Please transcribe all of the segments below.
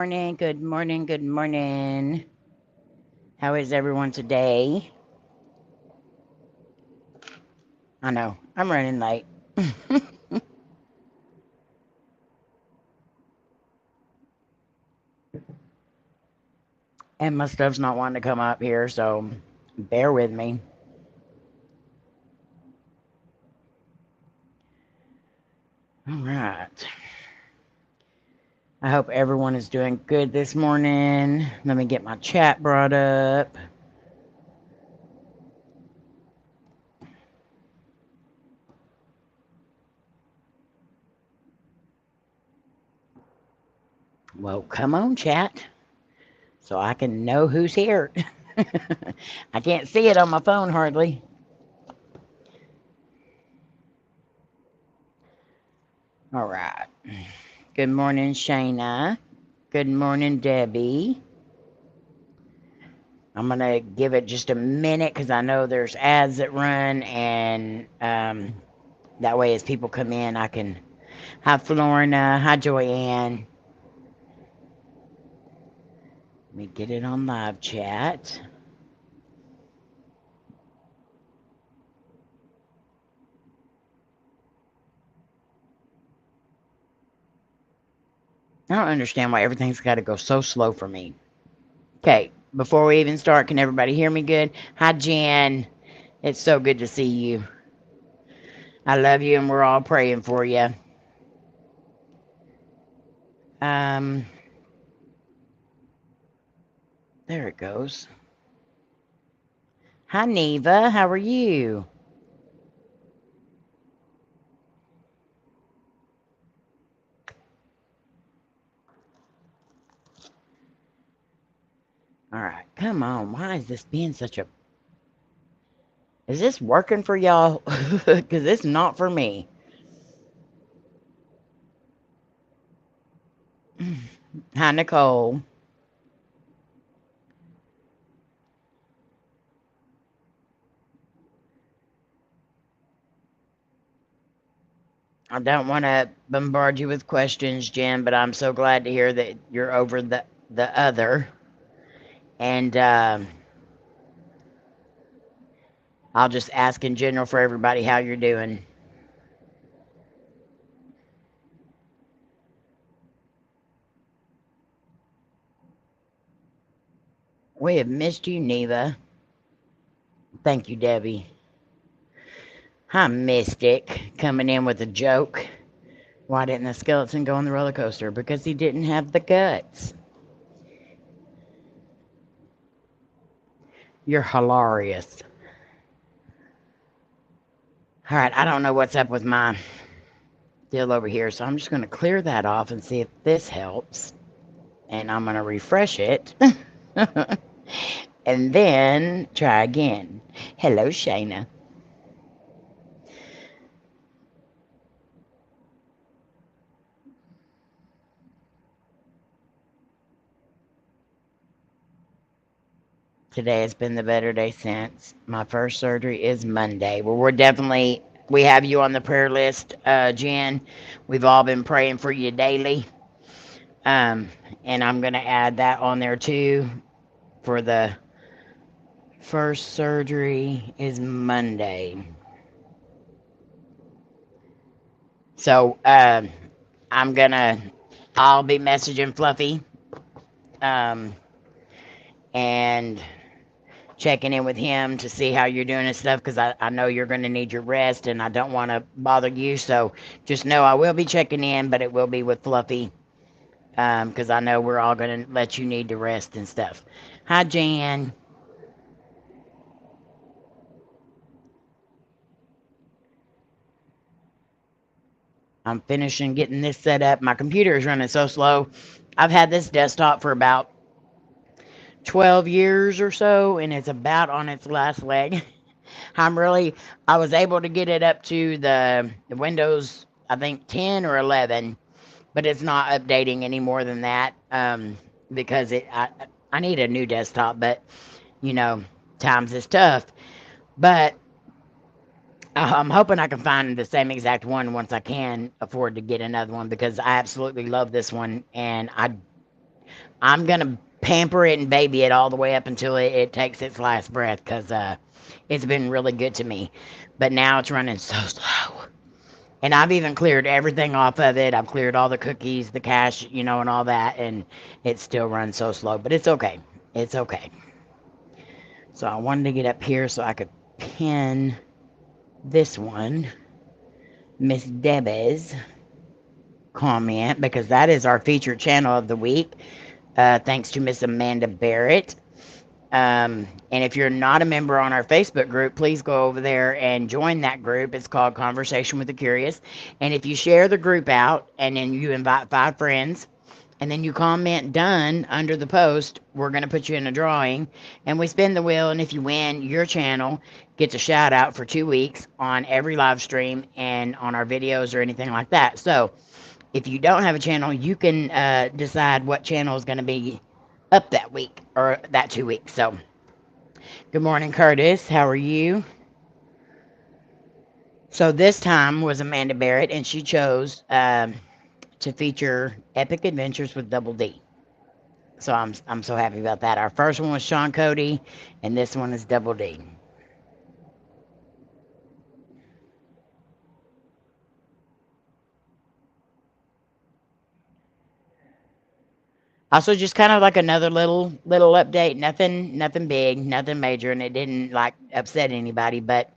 Morning, good morning, good morning. How is everyone today? I know, I'm running late. And my stuff's not wanting to come up here, so bear with me. All right. I hope everyone is doing good this morning. Let me get my chat brought up. Well, come on, chat, so I can know who's here. I can't see it on my phone hardly. All right. Good morning, Shayna. Good morning, Debbie. I'm going to give it just a minute because I know there's ads that run, and that way as people come in, I can... Hi, Florina. Hi, Joyanne. Let me get it on live chat. I don't understand why everything's got to go so slow for me. Okay, before we even start, can everybody hear me good? Hi, Jen. It's so good to see you. I love you, and we're all praying for you. Um, there it goes. Hi, Neva. How are you? All right, come on. Why is this being such a... Is this working for y'all? Because it's not for me. Hi, Nicole. I don't want to bombard you with questions, Jen, but I'm so glad to hear that you're over the other. And I'll just ask in general for everybody how you're doing. We have missed you, Neva. Thank you, Debbie. Hi, Mystic, coming in with a joke. Why didn't the skeleton go on the roller coaster? Because he didn't have the guts. You're hilarious. All right, I don't know what's up with my deal over here, so I'm just going to clear that off and see if this helps. And I'm going to refresh it. And then try again. Hello, Shayna. Today has been the better day since. My first surgery is Monday. Well, we have you on the prayer list, Jen. We've all been praying for you daily. Um, and I'm going to add that on there too for the first surgery is Monday. So I'll be messaging Fluffy and checking in with him to see how you're doing and stuff because I know you're going to need your rest and I don't want to bother you. So just know I will be checking in, but it will be with Fluffy because I know we're all going to let you need to rest and stuff. Hi, Jan. I'm finishing getting this set up. My computer is running so slow. I've had this desktop for about 12 years or so, and it's about on its last leg. I was able to get it up to the Windows, I think 10 or 11, but it's not updating any more than that because I need a new desktop, but you know, times is tough. But I'm hoping I can find the same exact one once I can afford to get another one because I absolutely love this one, and I'm going to pamper it and baby it all the way up until it takes its last breath because it's been really good to me. But now it's running so slow. And I've even cleared everything off of it. I've cleared all the cookies, the cache, you know, and all that. And it still runs so slow. But it's okay. It's okay. So I wanted to get up here so I could pin this one, Miss Debbie's comment, because that is our featured channel of the week. Thanks to Miss Amanda Barrett. And if you're not a member on our Facebook group, please go over there and join that group. It's called Conversation with the Curious. And if you share the group out and then you invite 5 friends and then you comment done under the post, we're going to put you in a drawing and we spin the wheel. And if you win, your channel gets a shout out for 2 weeks on every live stream and on our videos or anything like that. So if you don't have a channel, you can decide what channel is going to be up that week or that 2 weeks. So good morning, Curtis. How are you? So this time was Amanda Barrett, and she chose to feature Epic Adventures with Double D. So I'm so happy about that. Our first one was Shawn Kodi, and this one is Double D. Also, just kind of like another little update. Nothing big, nothing major, and it didn't like upset anybody. But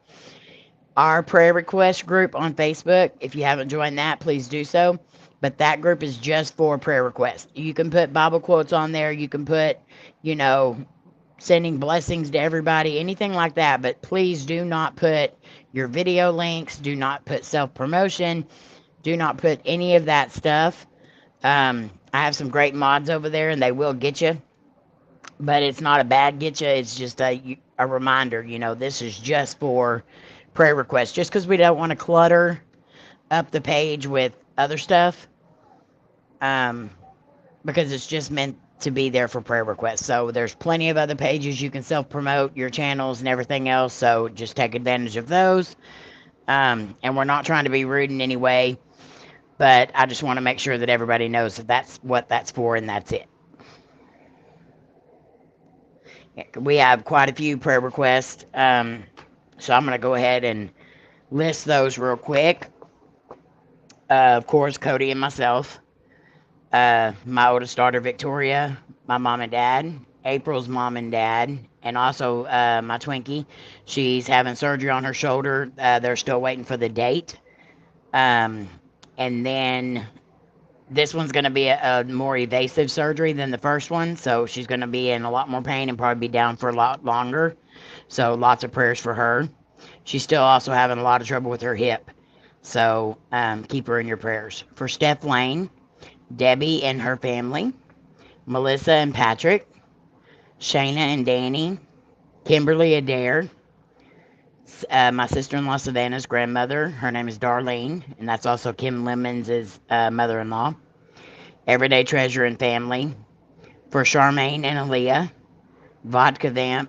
our prayer request group on Facebook, if you haven't joined that, please do so. But that group is just for prayer requests. You can put Bible quotes on there. You can put, you know, sending blessings to everybody, anything like that. But please do not put your video links. Do not put self-promotion. Do not put any of that stuff. I have some great mods over there, and they will get you. But it's not a bad get you. It's just a reminder, you know, this is just for prayer requests. Just because we don't want to clutter up the page with other stuff. Because it's just meant to be there for prayer requests. So there's plenty of other pages you can self-promote your channels and everything else. So just take advantage of those. And we're not trying to be rude in any way. But I just want to make sure that everybody knows that that's what that's for and that's it. We have quite a few prayer requests. So I'm going to go ahead and list those real quick. Of course, Coty and myself. My oldest daughter, Victoria. My mom and dad. April's mom and dad. And also my Twinkie. She's having surgery on her shoulder. They're still waiting for the date. And then this one's going to be a more evasive surgery than the first one. So she's going to be in a lot more pain and probably be down for a lot longer. So lots of prayers for her. She's still also having a lot of trouble with her hip. So keep her in your prayers. For Steph Layne, Debbie and her family, Melissa and Patrick, Shayna and Danny, Kimberly Adair, my sister-in-law Savannah's grandmother. Her name is Darlene, and that's also Kim Lemons' mother-in-law. Everyday Treasure and family. For Charmaine and Aaliyah, VodkaVamp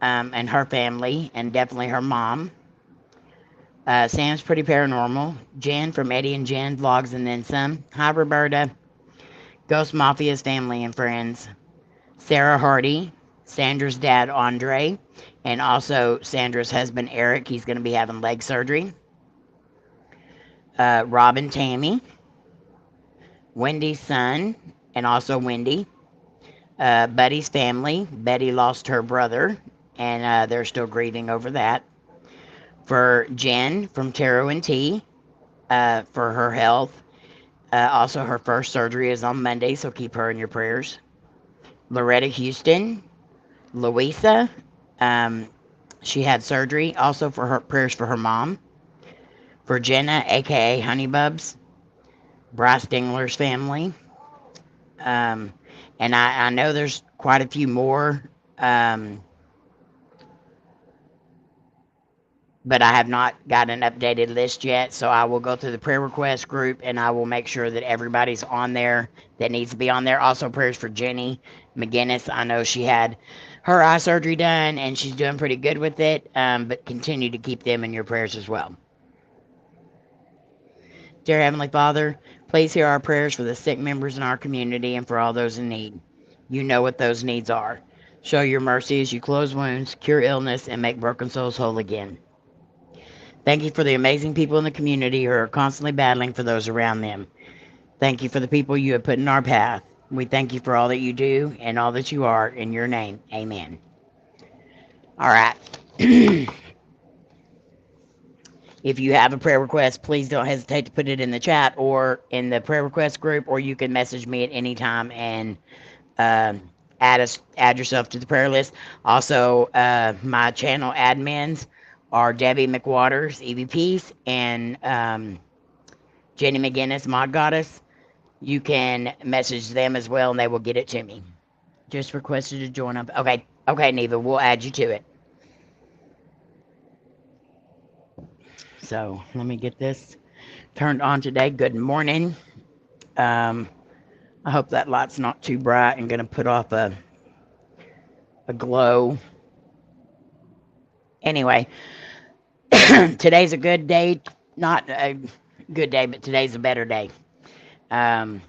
and her family, and definitely her mom. Sam's Pretty Paranormal. Jen from Eddie and Jen Vlogs and Then Some. Hi, Roberta. Ghost Mafia's family and friends. Sarah Hardy. Sandra's dad, Andre. And also Sandra's husband, Eric. He's going to be having leg surgery. Rob and Tammy. Wendy's son. And also Wendy. Buddy's family. Betty lost her brother. And they're still grieving over that. For Jen from Tarot and Tea. For her health. Also, her first surgery is on Monday, so keep her in your prayers. Loretta Houston. Louisa. She had surgery. Also for her prayers for her mom. For Jenna, a.k.a. Honeybubs. Bryce Dingler's family. And I know there's quite a few more. But I have not got an updated list yet, so I will go through the prayer request group, and I will make sure that everybody's on there that needs to be on there. Also, prayers for Jenny McGinnis. I know she had her eye surgery done, and she's doing pretty good with it, but continue to keep them in your prayers as well. Dear Heavenly Father, please hear our prayers for the sick members in our community and for all those in need. You know what those needs are. Show your mercy as you close wounds, cure illness, and make broken souls whole again. Thank you for the amazing people in the community who are constantly battling for those around them. Thank you for the people you have put in our path. We thank you for all that you do and all that you are. In your name, amen. All right. If you have a prayer request, please don't hesitate to put it in the chat or in the prayer request group, or you can message me at any time and add yourself to the prayer list. Also, my channel admins are Debbie McWaters, EVPeace, and Jenny McGinnis, Mod Goddess. You can message them as well, and they will get it to me. Just requested to join up. Okay, Neva, we'll add you to it. So let me get this turned on today. Good morning. I hope that light's not too bright and going to put off a glow. Anyway, today's a good day. Not a good day, but today's a better day than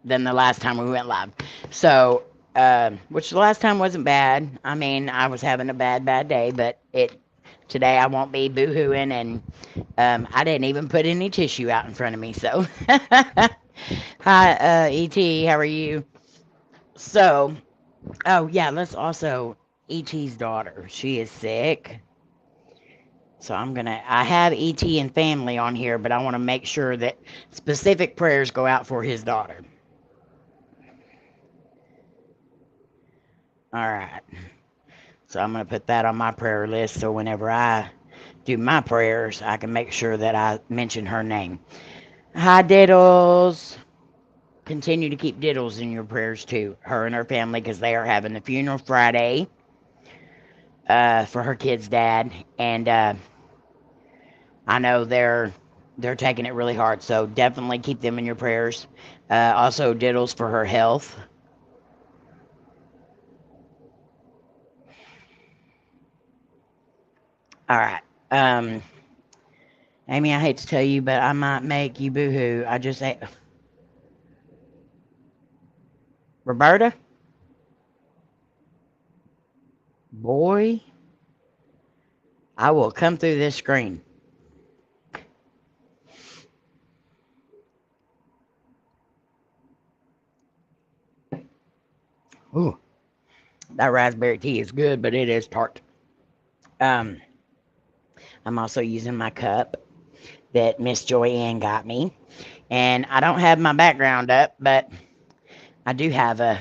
the last time we went live. So, which the last time wasn't bad. I mean, I was having a bad day, but today I won't be boo-hooing, and I didn't even put any tissue out in front of me. So, hi, E.T., how are you? So, oh yeah, let's also, E.T.'s daughter, she is sick. So I have E.T. and family on here, but I want to make sure that specific prayers go out for his daughter. All right. So I'm going to put that on my prayer list so whenever I do my prayers, I can make sure that I mention her name. Hi, Diddles. Continue to keep Diddles in your prayers too, her and her family, because they are having the funeral Friday for her kid's dad, and I know they're taking it really hard, so definitely keep them in your prayers. Also, Diddles for her health. All right. Amy, I hate to tell you, but I might make you boo-hoo. I just ate. Roberta? Boy, I will come through this screen. Ooh, that raspberry tea is good, but it is tart. I'm also using my cup that Miss Joyanne got me. And I don't have my background up, but I do have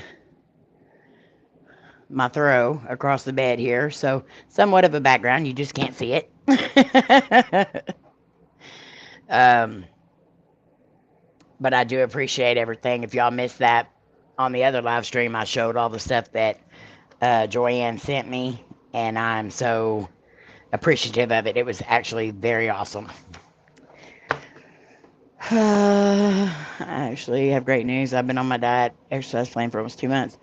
my throw across the bed here. So somewhat of a background. You just can't see it. But I do appreciate everything. If y'all missed that on the other live stream, I showed all the stuff that Joyanne sent me. And I'm so appreciative of it. It was actually very awesome. I actually have great news. I've been on my diet exercise plan for almost 2 months.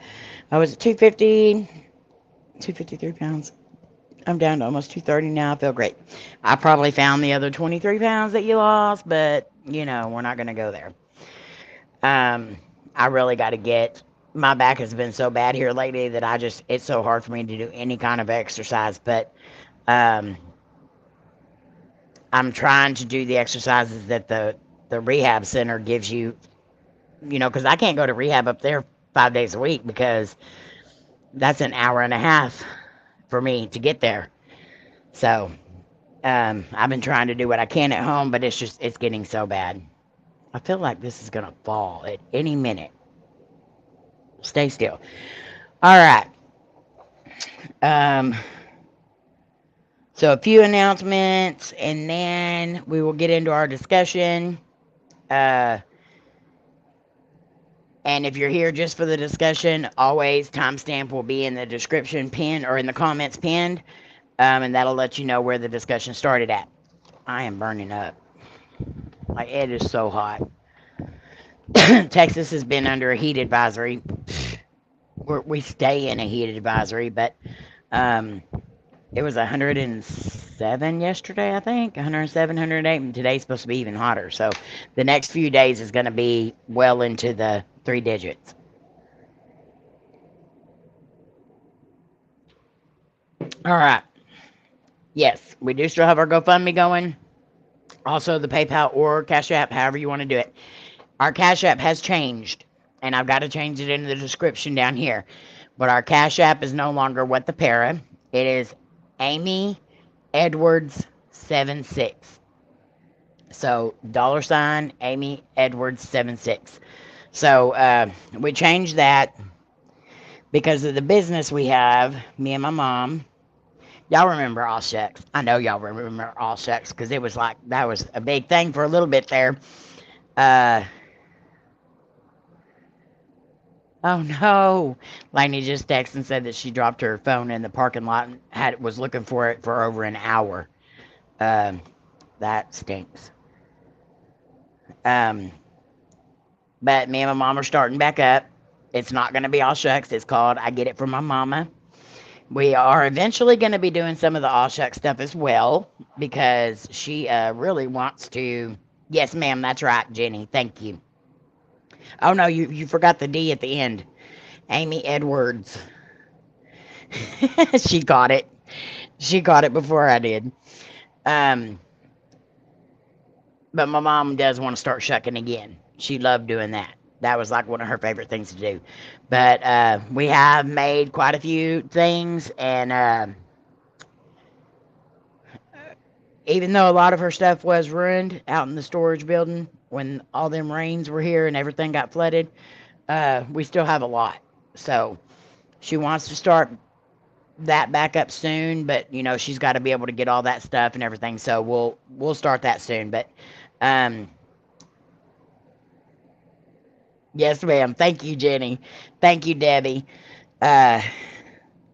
I was at 253 pounds. I'm down to almost 230 now. I feel great. I probably found the other 23 pounds that you lost, but we're not going to go there. I really got to get, my back has been so bad here lately that it's so hard for me to do any kind of exercise, but I'm trying to do the exercises that the rehab center gives you, because I can't go to rehab up there 5 days a week because that's an hour and a half for me to get there. So I've been trying to do what I can at home, but it's getting so bad. I feel like this is going to fall at any minute. Stay still. All right. So a few announcements, and then we will get into our discussion. And if you're here just for the discussion, always timestamp will be in the description pinned or in the comments pinned, and that'll let you know where the discussion started at. I am burning up. Like, it is so hot. Texas has been under a heat advisory. We stay in a heat advisory, but it was 107 yesterday, I think. 107, 108, and today's supposed to be even hotter. So the next few days is going to be well into the 3 digits. All right. Yes, we do still have our GoFundMe going. Also, the PayPal or Cash App, however you want to do it. Our Cash App has changed, and I've got to change it in the description down here. But our Cash App is no longer Whatthepara. It is Amy Edwards 76. So $ Amy Edwards 76. So we changed that because of the business we have. Me and my mom. Y'all remember All Shucks? I know y'all remember All Shucks because it was like that was a big thing for a little bit there. Oh no! Layne just texted and said that she dropped her phone in the parking lot and was looking for it for over an hour. That stinks. But me and my mom are starting back up. It's not going to be All Shucks. It's called I Get It From My Mama. We are eventually going to be doing some of the All Shucks stuff as well because she really wants to. Yes, ma'am. That's right, Jenny. Thank you. Oh no, you forgot the D at the end. Amy Edwards. She got it. She got it before I did. But my mom does want to start shucking again. She loved doing that. That was like one of her favorite things to do. But we have made quite a few things, and even though a lot of her stuff was ruined out in the storage building when all them rains were here and everything got flooded, we still have a lot. So she wants to start that back up soon, but you know she's got to be able to get all that stuff and everything. So we'll start that soon. But yes, ma'am. Thank you, Jenny. Thank you, Debbie.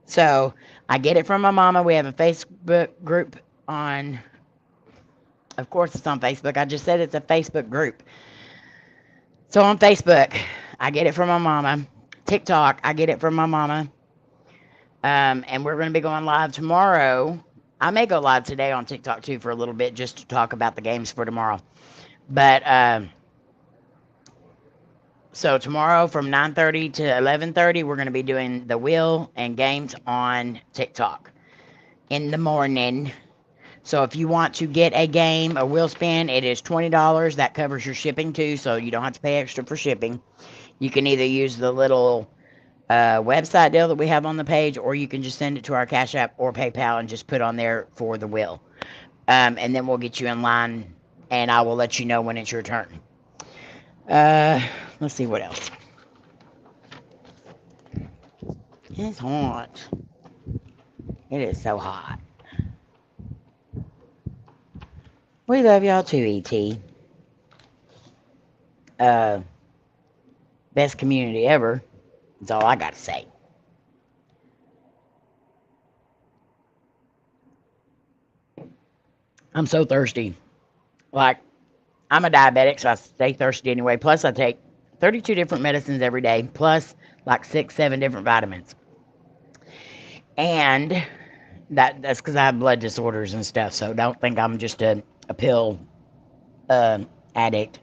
So I Get It From My Mama. We have a Facebook group on. Of course, it's on Facebook. I just said it's a Facebook group. So on Facebook, I Get It From My Mama. TikTok, I Get It From My Mama. And we're going to be going live tomorrow. I may go live today on TikTok too for a little bit just to talk about the games for tomorrow. But so tomorrow from 9:30 to 11:30, we're going to be doing the wheel and games on TikTok in the morning. So if you want to get a game, a wheel spin, it is $20. That covers your shipping too, so you don't have to pay extra for shipping. You can either use the little website deal that we have on the page, or you can just send it to our Cash App or PayPal and just put on there for the wheel. And then we'll get you in line, and I will let you know when it's your turn. Let's see what else. It's hot. It is so hot. We love y'all too, E.T. Best community ever. That's all I got to say. I'm so thirsty. Like, I'm a diabetic, so I stay thirsty anyway. Plus, I take 32 different medicines every day, plus like 6, 7 different vitamins. And that's because I have blood disorders and stuff, so don't think I'm just a pill addict.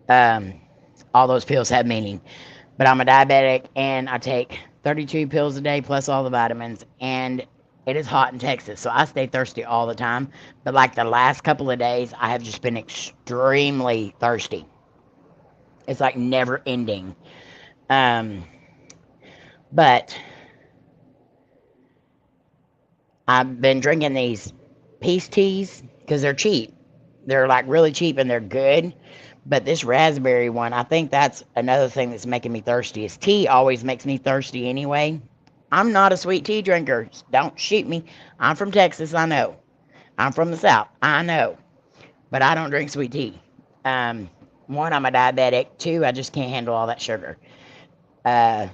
All those pills have meaning. But I'm a diabetic, and I take 32 pills a day plus all the vitamins, and it is hot in Texas, so I stay thirsty all the time. But like the last couple of days, I have just been extremely thirsty. It's like never ending. But I've been drinking these peace teas because they're cheap. They're like really cheap and they're good. But this raspberry one, I think that's another thing that's making me thirsty. Is tea always makes me thirsty anyway. I'm not a sweet tea drinker. Don't shoot me. I'm from Texas, I know. I'm from the South, I know. But I don't drink sweet tea. One, I'm a diabetic. Two, I just can't handle all that sugar. And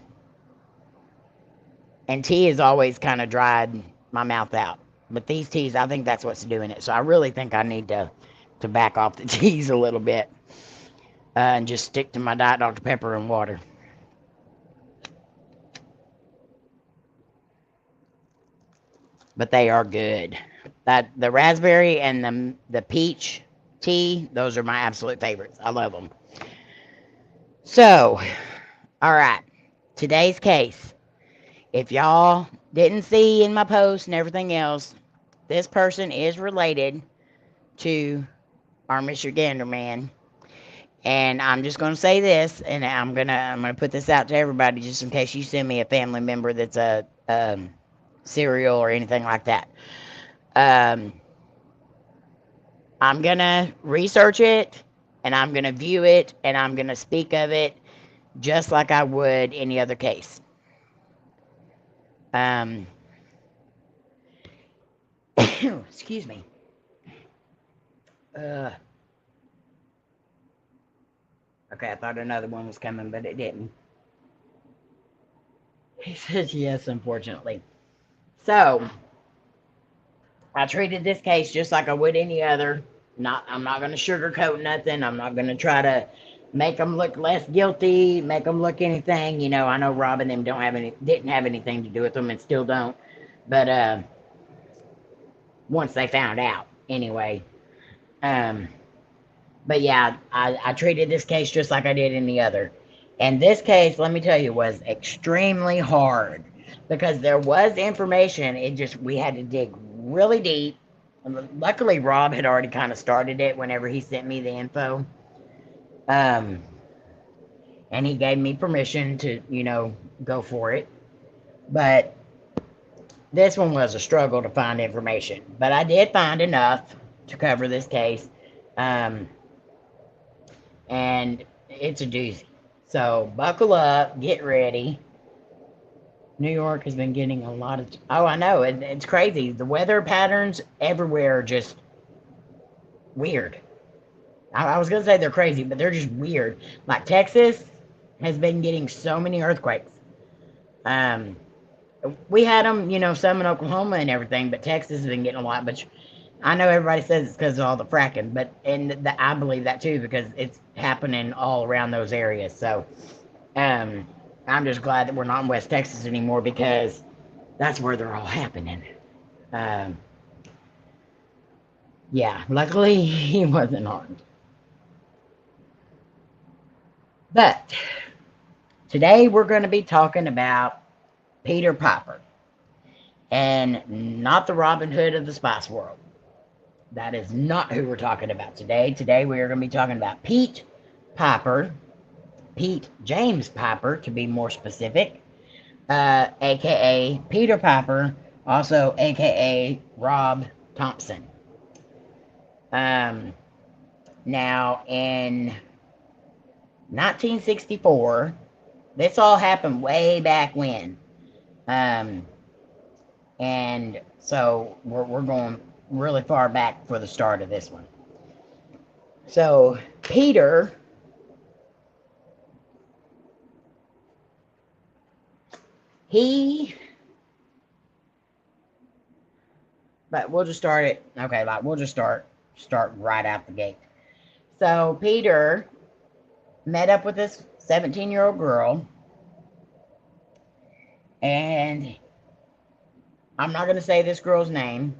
tea has always kind of dried my mouth out. But these teas, I think that's what's doing it. So I really think I need to back off the teas a little bit. And just stick to my Diet Dr. Pepper and water. But they are good. The raspberry and the peach tea, those are my absolute favorites. I love them. So, all right. Today's case. If y'all didn't see in my post and everything else, this person is related to our Mr. Gander Man. And I'm just gonna say this, and I'm gonna put this out to everybody just in case you send me a family member that's a serial or anything like that. Um, I'm gonna research it, and I'm gonna view it, and I'm gonna speak of it just like I would any other case. Um, excuse me. Uh, okay, I thought another one was coming, but it didn't. He says yes, unfortunately. So I treated this case just like I would any other. I'm not going to sugarcoat nothing. I'm not going to try to make them look less guilty, make them look anything. You know, I know Rob and them didn't have anything to do with them and still don't. But once they found out, anyway. Um, but yeah, I treated this case just like I did any other. And this case, let me tell you, was extremely hard because there was information. We had to dig really deep. Luckily, Rob had already kind of started it whenever he sent me the info. And he gave me permission to, go for it. But this one was a struggle to find information. But I did find enough to cover this case. And it's a doozy. So buckle up, get ready. New York has been getting a lot of. Oh, I know. It's crazy. The weather patterns everywhere are just weird. I was going to say they're crazy, but they're just weird. Like Texas has been getting so many earthquakes. Um, we had them, some in Oklahoma and everything, but Texas has been getting a lot. But I know everybody says it's because of all the fracking, but I believe that too because it's happening all around those areas. So I'm just glad that we're not in West Texas anymore because that's where they're all happening. Um, yeah, luckily he wasn't harmed. But today we're going to be talking about Peter Piper and not the Robin Hood of the Spice World. That is not who we're talking about today. Today we are going to be talking about Pete Piper, Pete James Piper to be more specific, aka Peter Piper, also aka Rob Thompson. Now in 1964, this all happened way back when. And so we're going really far back for the start of this one. So Peter but we'll just start it. Okay, we'll just start right out the gate. So Peter met up with this 17-year-old girl, and I'm not going to say this girl's name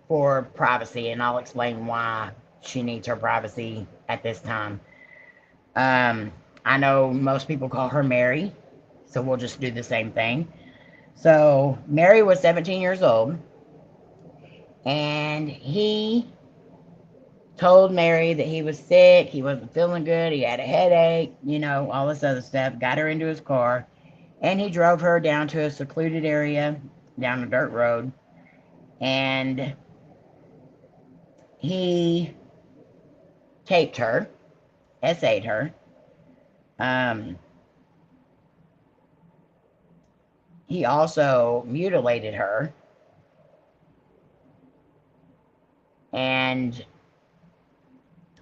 for privacy, and I'll explain why she needs her privacy at this time. I know most people call her Mary, so we'll just do the same thing. So Mary was 17 years old, and he told Mary that he was sick, he wasn't feeling good, he had a headache, all this other stuff, got her into his car, and he drove her down to a secluded area, down a dirt road, and he taped her, essayed her. He also mutilated her and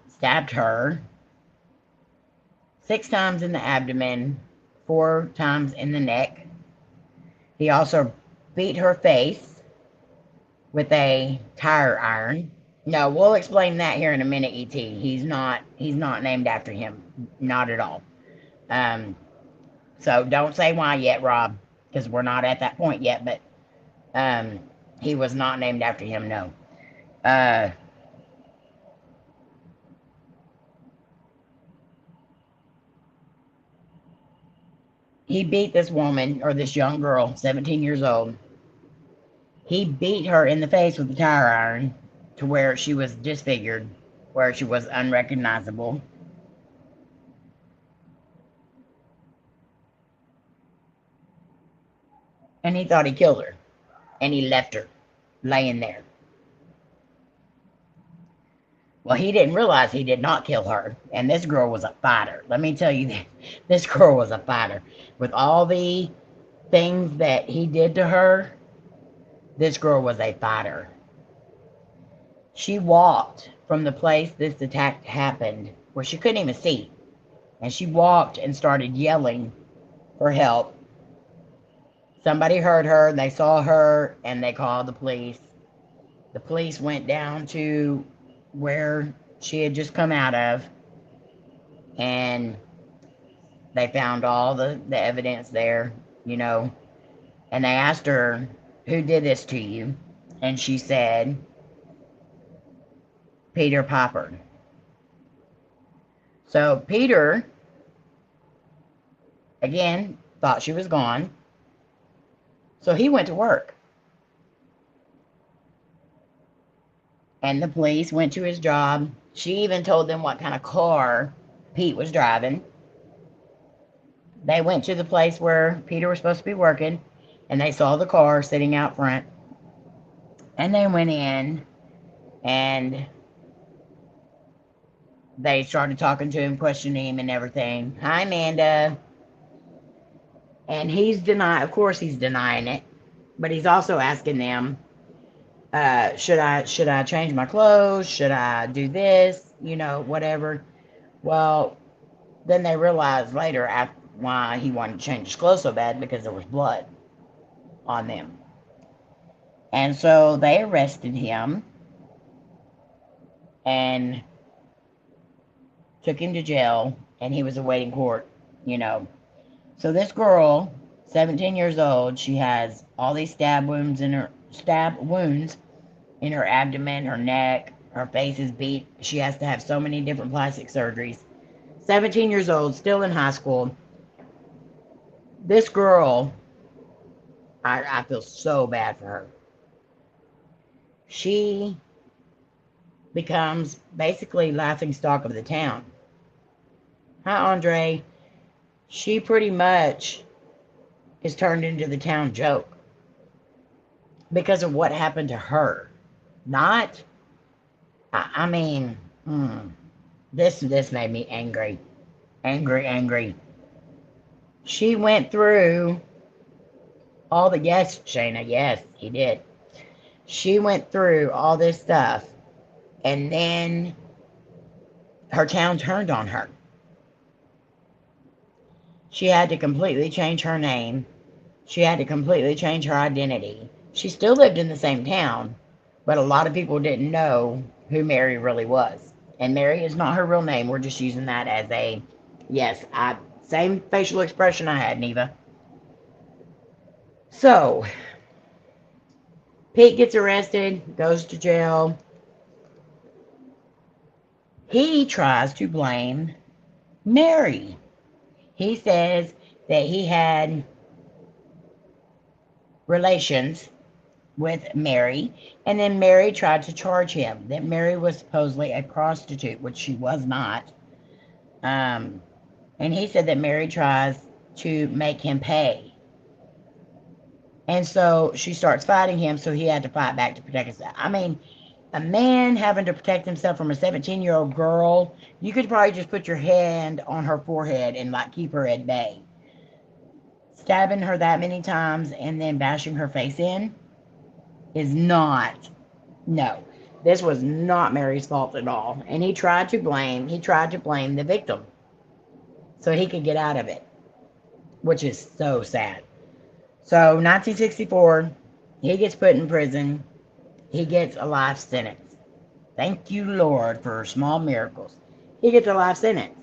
stabbed her 6 times in the abdomen, 4 times in the neck. He also beat her face with a tire iron. No, we'll explain that here in a minute, E.T. He's not named after him. Not at all. So don't say why yet, Rob, because we're not at that point yet, but he was not named after him, no. He beat this woman, or this young girl, 17 years old. He beat her in the face with a tire iron to where she was disfigured, where she was unrecognizable. And he thought he killed her. And he left her laying there. Well, he didn't realize he did not kill her. And this girl was a fighter. Let me tell you, this girl was a fighter. With all the things that he did to her, this girl was a fighter. She walked from the place this attack happened, where she couldn't even see. And she walked and started yelling for help. Somebody heard her, they saw her, and they called the police. The police went down to where she had just come out of, and they found all the evidence there, you know. And they asked her, who did this to you? And she said, Peter Piper. So Peter, again, thought she was gone. So he went to work. And the police went to his job. She even told them what kind of car Pete was driving. They went to the place where Peter was supposed to be working, and they saw the car sitting out front. And they went in, and they started talking to him, questioning him and everything. Hi, Amanda. And he's denying, of course he's denying it, but he's also asking them, should I change my clothes? Should I do this? You know, whatever. Well, then they realized later why he wanted to change his clothes so bad, because there was blood on them. And so they arrested him and took him to jail, and he was awaiting court, you know. So this girl, 17 years old, she has all these stab wounds in her abdomen, her neck, her face is beat. She has to have so many different plastic surgeries. 17 years old, still in high school. This girl, I feel so bad for her. She becomes basically laughing stock of the town. Hi, Andre. She pretty much is turned into the town joke because of what happened to her. Not, I mean, this made me angry. Angry. She went through all the, yes, Shayna, yes, he did. She went through all this stuff, and then her town turned on her. She had to completely change her name. She had to completely change her identity. She still lived in the same town, but a lot of people didn't know who Mary really was. And Mary is not her real name. We're just using that as a, yes, same facial expression I had, Neva. So, Pete gets arrested, goes to jail. He tries to blame Mary. He says that he had relations with Mary, and then Mary tried to charge him that Mary was supposedly a prostitute, which she was not. And he said that Mary tries to make him pay. And so she starts fighting him, so he had to fight back to protect himself. I mean, a man having to protect himself from a 17-year-old girl, you could probably just put your hand on her forehead and like keep her at bay. Stabbing her that many times and then bashing her face in is not, no. This was not Mary's fault at all. And he tried to blame the victim so he could get out of it, which is so sad. So 1964, he gets put in prison. He gets a life sentence. Thank you, Lord, for small miracles. He gets a life sentence.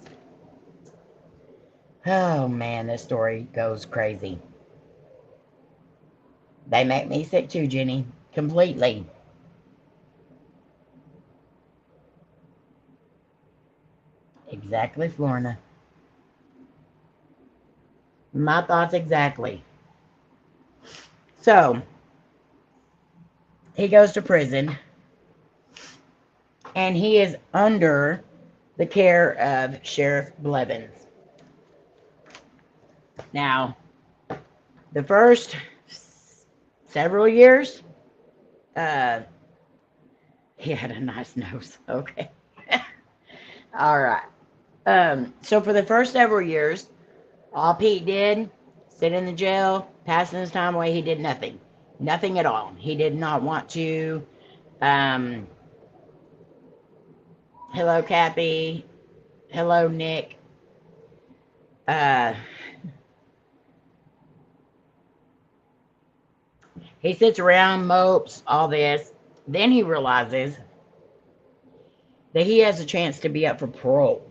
Oh, man, this story goes crazy. They make me sick too, Jenny. Completely. Exactly, Florina. My thoughts exactly. So, he goes to prison, and he is under the care of Sheriff Blevins. Now, the first several years, uh, he had a nice nose. Okay. All right. So for the first several years, all Pete did, sit in the jail, passing his time away. He did nothing. Nothing at all. He did not want to. Um, hello, Kathy. Hello, Nick. Uh, he sits around, mopes, all this. Then he realizes that he has a chance to be up for parole.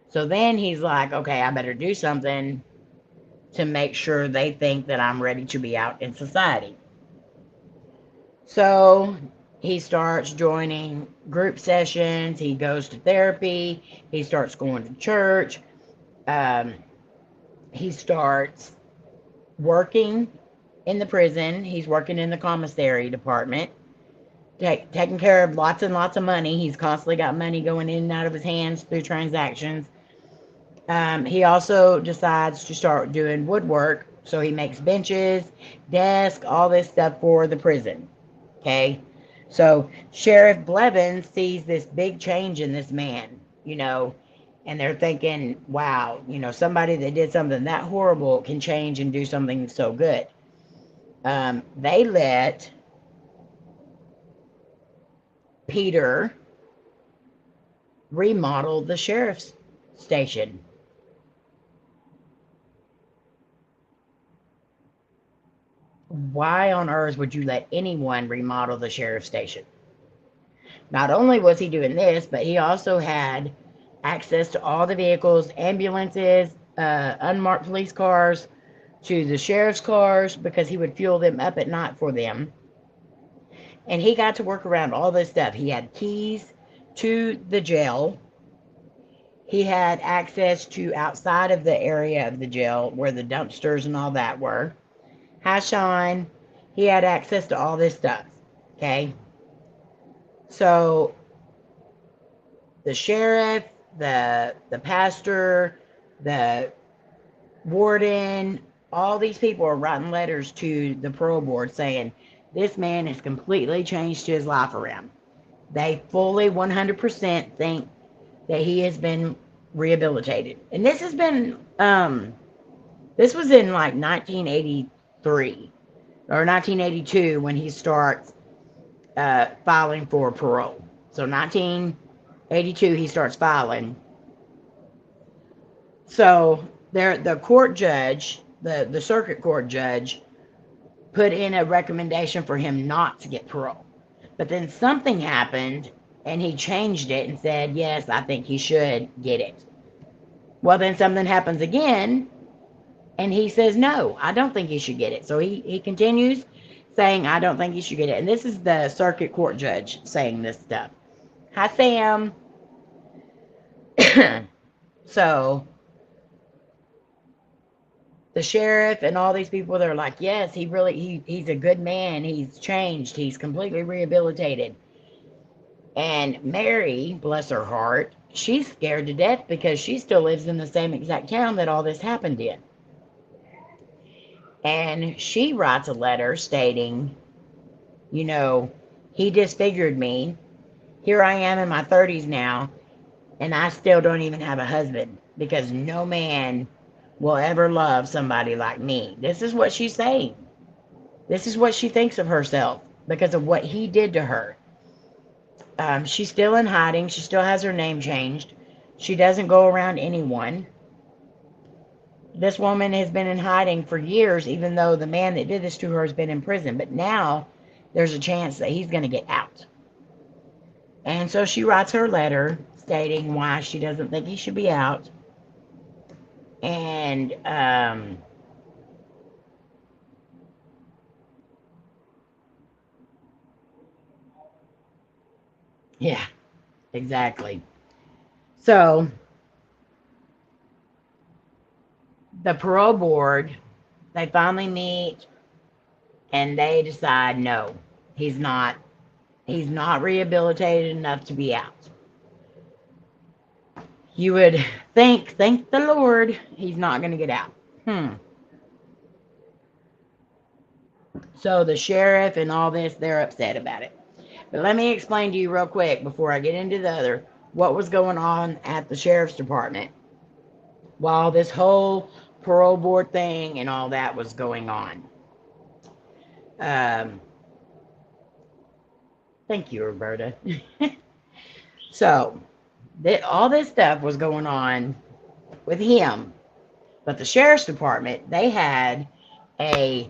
So then he's like, okay, I better do something to make sure they think that I'm ready to be out in society. So he starts joining group sessions. He goes to therapy. He starts going to church. Um, he starts working in the prison. He's working in the commissary department, taking care of lots and lots of money. He's constantly got money going in and out of his hands through transactions. He also decides to start doing woodwork. So he makes benches, desks, all this stuff for the prison. Okay. So Sheriff Blevins sees this big change in this man, and they're thinking, wow, somebody that did something that horrible can change and do something so good. They let Peter remodel the sheriff's station. Why on earth would you let anyone remodel the sheriff's station? Not only was he doing this, but he also had access to all the vehicles, ambulances, unmarked police cars, to the sheriff's cars, because he would fuel them up at night for them. And he got to work around all this stuff. He had keys to the jail. He had access to outside of the area of the jail where the dumpsters and all that were. Hi, Shawn. He had access to all this stuff. Okay. So the sheriff, the pastor, the warden, all these people are writing letters to the parole board saying this man has completely changed his life around. They fully 100% think that he has been rehabilitated. And this has been, this was in like 1983 or 1982 when he starts filing for parole. So 1982 he starts filing. So the court judge, the circuit court judge, put in a recommendation for him not to get parole. But then something happened and he changed it and said, yes, I think he should get it. Well, then something happens again and he says, no, I don't think he should get it. So he continues saying, I don't think he should get it. And this is the circuit court judge saying this stuff. Hi, Sam. So the sheriff and all these people, they're like, yes, he's a good man. He's changed. He's completely rehabilitated. And Mary, bless her heart, she's scared to death because she still lives in the same exact town that all this happened in. And she writes a letter stating, he disfigured me. Here I am in my 30s now, and I still don't even have a husband because no man will ever love somebody like me. This is what she's saying. This is what she thinks of herself because of what he did to her. She's still in hiding. She still has her name changed. She doesn't go around anyone. This woman has been in hiding for years, even though the man that did this to her has been in prison. But now there's a chance that he's going to get out. And so she writes her letter stating why she doesn't think he should be out. And yeah, exactly. So the parole board, they finally meet and they decide no, he's not rehabilitated enough to be out. You would think, thank the Lord, he's not going to get out. So the sheriff and all this, they're upset about it. But let me explain to you real quick before I get into the other, what was going on at the sheriff's department while this whole parole board thing and all that was going on. Thank you, Roberta. So, all this stuff was going on with him. But the sheriff's department, they had a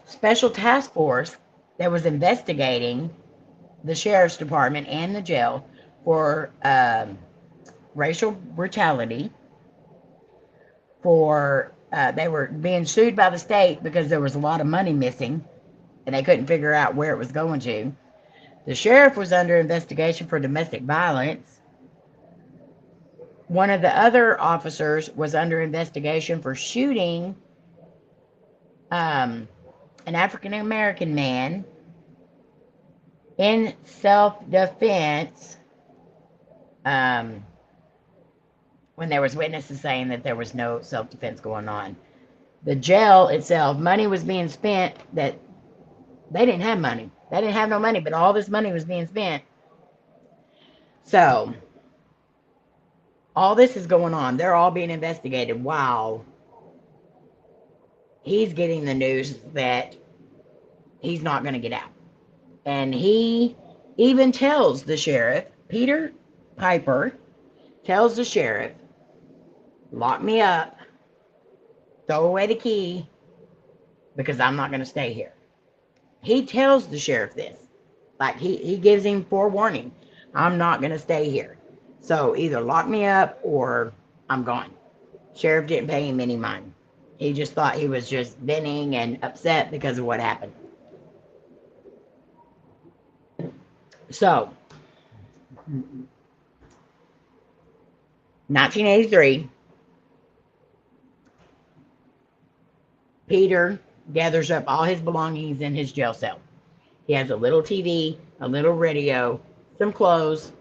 special task force that was investigating the sheriff's department and the jail for racial brutality. They were being sued by the state because there was a lot of money missing and they couldn't figure out where it was going to. The sheriff was under investigation for domestic violence. One of the other officers was under investigation for shooting an African American man in self-defense when there was witnesses saying that there was no self-defense going on. The jail itself, money was being spent that they didn't have money. They didn't have no money, but all this money was being spent. So, all this is going on. They're all being investigated while he's getting the news that he's not going to get out. And he even tells the sheriff, Peter Piper tells the sheriff, lock me up, throw away the key, because I'm not going to stay here. He tells the sheriff this. Like, he gives him forewarning. I'm not going to stay here. So, either lock me up or I'm gone. Sheriff didn't pay him any mind. He just thought he was just venting and upset because of what happened. So, 1983, Peter gathers up all his belongings in his jail cell. He has a little TV, a little radio, some clothes,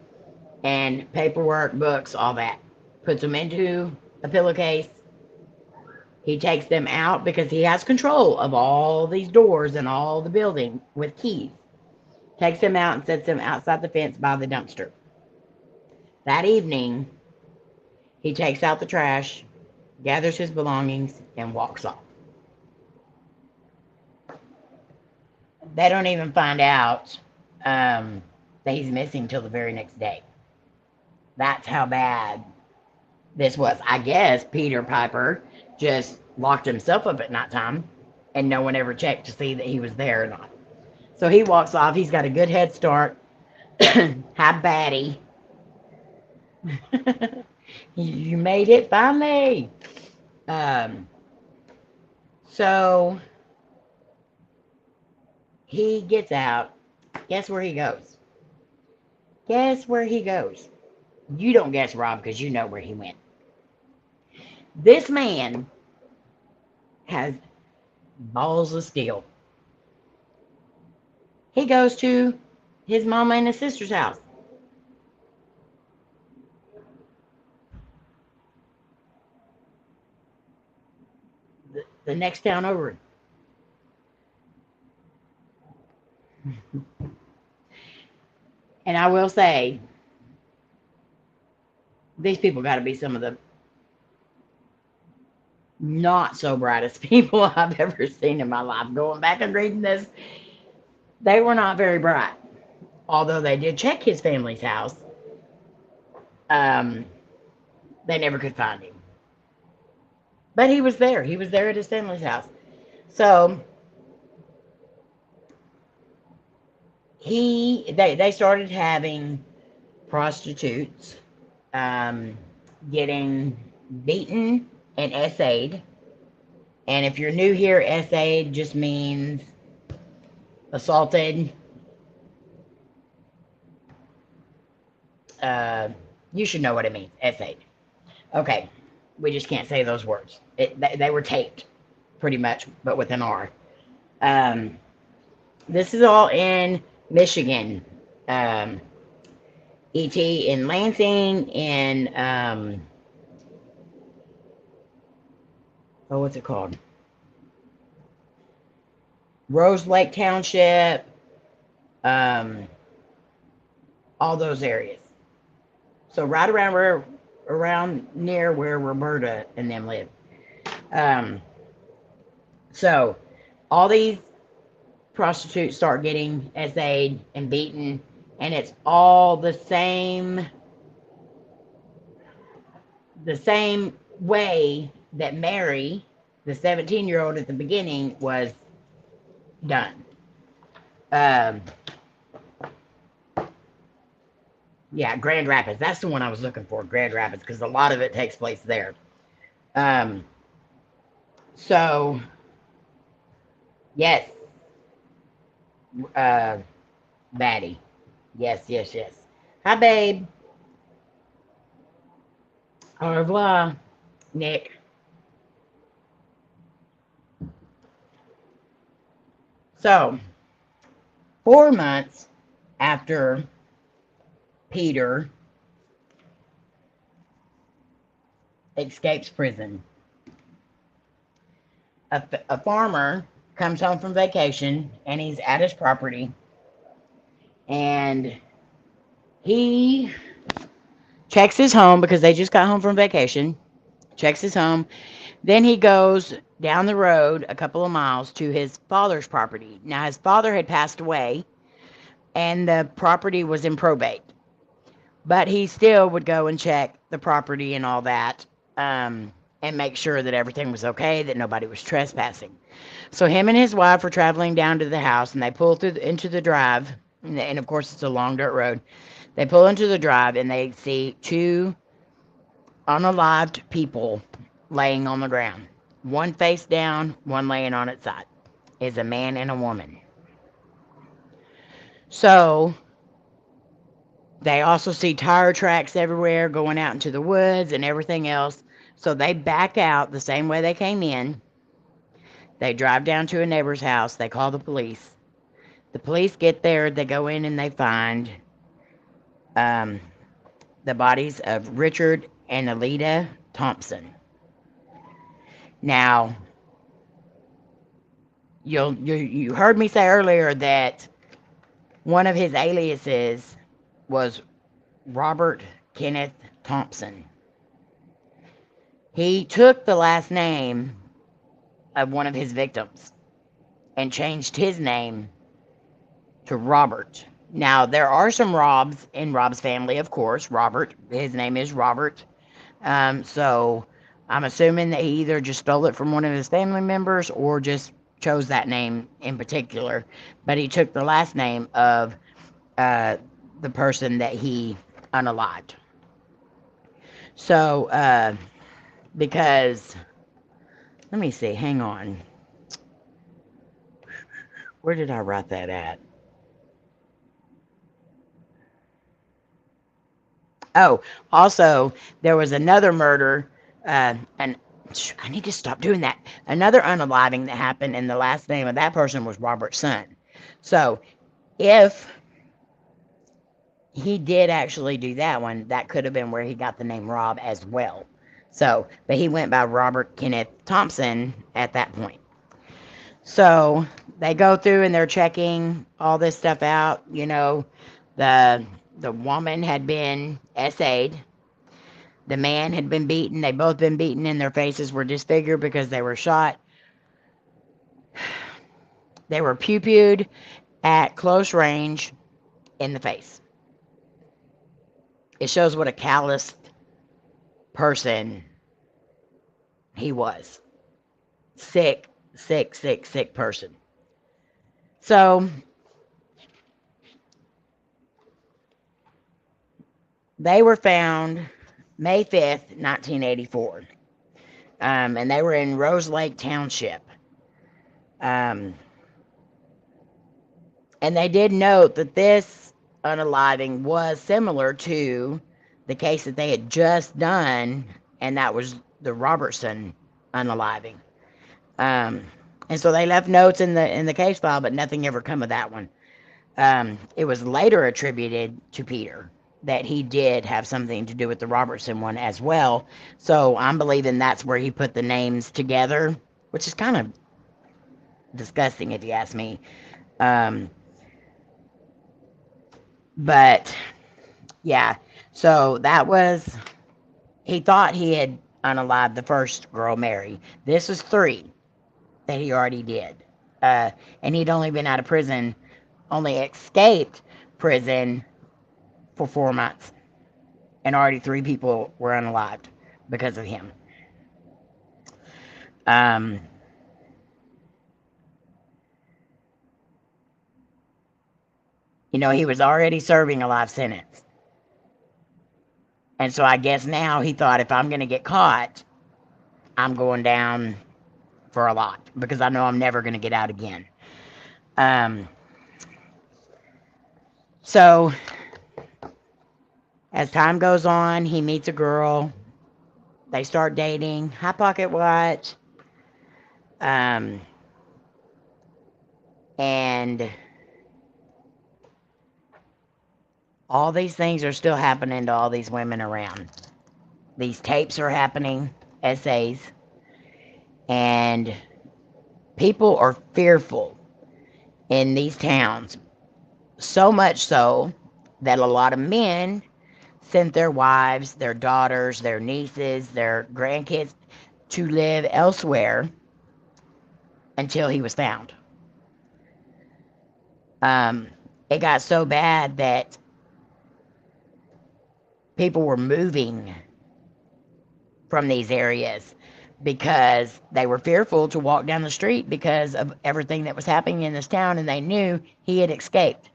and paperwork, books, all that. Puts them into a pillowcase. He takes them out because he has control of all these doors and all the building with keys. Takes them out and sets them outside the fence by the dumpster. That evening, he takes out the trash, gathers his belongings, and walks off. They don't even find out that he's missing till the very next day. That's how bad this was. I guess Peter Piper just locked himself up at nighttime and no one ever checked to see that he was there or not. So he walks off. He's got a good head start. Hi, Batty. You made it finally. So he gets out. Guess where he goes? Guess where he goes? You don't guess, Rob, because you know where he went. This man has balls of steel. He goes to his mama and his sister's house. The next town over. And I will say, these people got to be some of the not so brightest people I've ever seen in my life. Going back and reading this, they were not very bright. Although they did check his family's house, they never could find him. But he was there. He was there at his family's house. So they started having prostitutes getting beaten and essayed. And if you're new here, essayed just means assaulted. You should know what it means, essayed. Okay. We just can't say those words. They were taped, pretty much, but with an R. This is all in Michigan. E.T. in Lansing, in, what's it called? Rose Lake Township, all those areas. So right around near where Roberta and them live. So all these prostitutes start getting essayed and beaten, and it's all the same way that Mary, the 17-year-old at the beginning, was done. Yeah, Grand Rapids. That's the one I was looking for, Grand Rapids, because a lot of it takes place there. So, yes. Baddie. Yes. Hi, babe. Au revoir, Nick. So, 4 months after Peter escapes prison, a farmer comes home from vacation, and he's at his property, and he checks his home because they just got home from vacation, checks his home. Then he goes down the road a couple of miles to his father's property. Now, his father had passed away, and the property was in probate. But he still would go and check the property and all that, and make sure that everything was okay, that nobody was trespassing. So him and his wife were traveling down to the house, and they pull into the drive, and of course it's a long dirt road. They pull into the drive, and they see 2 unalived people laying on the ground. One face down, one laying on its side. Is a man and a woman. So they also see tire tracks everywhere going out into the woods and everything else. So they back out the same way they came in. They drive down to a neighbor's house. They call the police. The police get there. They go in and they find the bodies of Richard and Alida Thompson. Now, you heard me say earlier that one of his aliases was Robert Kenneth Thompson. He took the last name of one of his victims and changed his name to Robert. Now, there are some Robs in Rob's family, of course. Robert, his name is Robert. So I'm assuming that he either just stole it from one of his family members or just chose that name in particular. But he took the last name of the person that he unalived. So, because, let me see, hang on. Where did I write that at? Oh, also, there was another murder, and I need to stop doing that. Another unaliving that happened, and the last name of that person was Robert's son. So, if he did actually do that one, that could have been where he got the name Rob as well. So, but he went by Robert Kenneth Thompson at that point. So, they go through and they're checking all this stuff out. You know, the woman had been essayed. The man had been beaten. They both been beaten, and their faces were disfigured because they were shot. They were pew-pewed at close range in the face. It shows what a calloused person he was. Sick person. So, they were found May 5th, 1984. And they were in Rose Lake Township. And they did note that this unaliving was similar to the case that they had just done, and that was the Robertson unaliving. And so they left notes in the case file, but nothing ever come of that one. It was later attributed to Peter that he did have something to do with the Robertson one as well. So I'm believing that's where he put the names together, which is kind of disgusting if you ask me. But yeah, so that was, he thought he had unalived the first girl, Mary. This is 3 that he already did. And he'd only been out of prison, only escaped prison for 4 months. And already 3 people were unalived because of him. You know, he was already serving a life sentence. And so I guess now he thought, if I'm going to get caught, I'm going down for a lot, because I know I'm never going to get out again. So as time goes on, he meets a girl. They start dating. High pocket watch. And all these things are still happening to all these women around. These tapes are happening, essays, and people are fearful in these towns. So much so that a lot of men sent their wives, their daughters, their nieces, their grandkids to live elsewhere until he was found. It got so bad that people were moving from these areas because they were fearful to walk down the street because of everything that was happening in this town, and they knew he had escaped.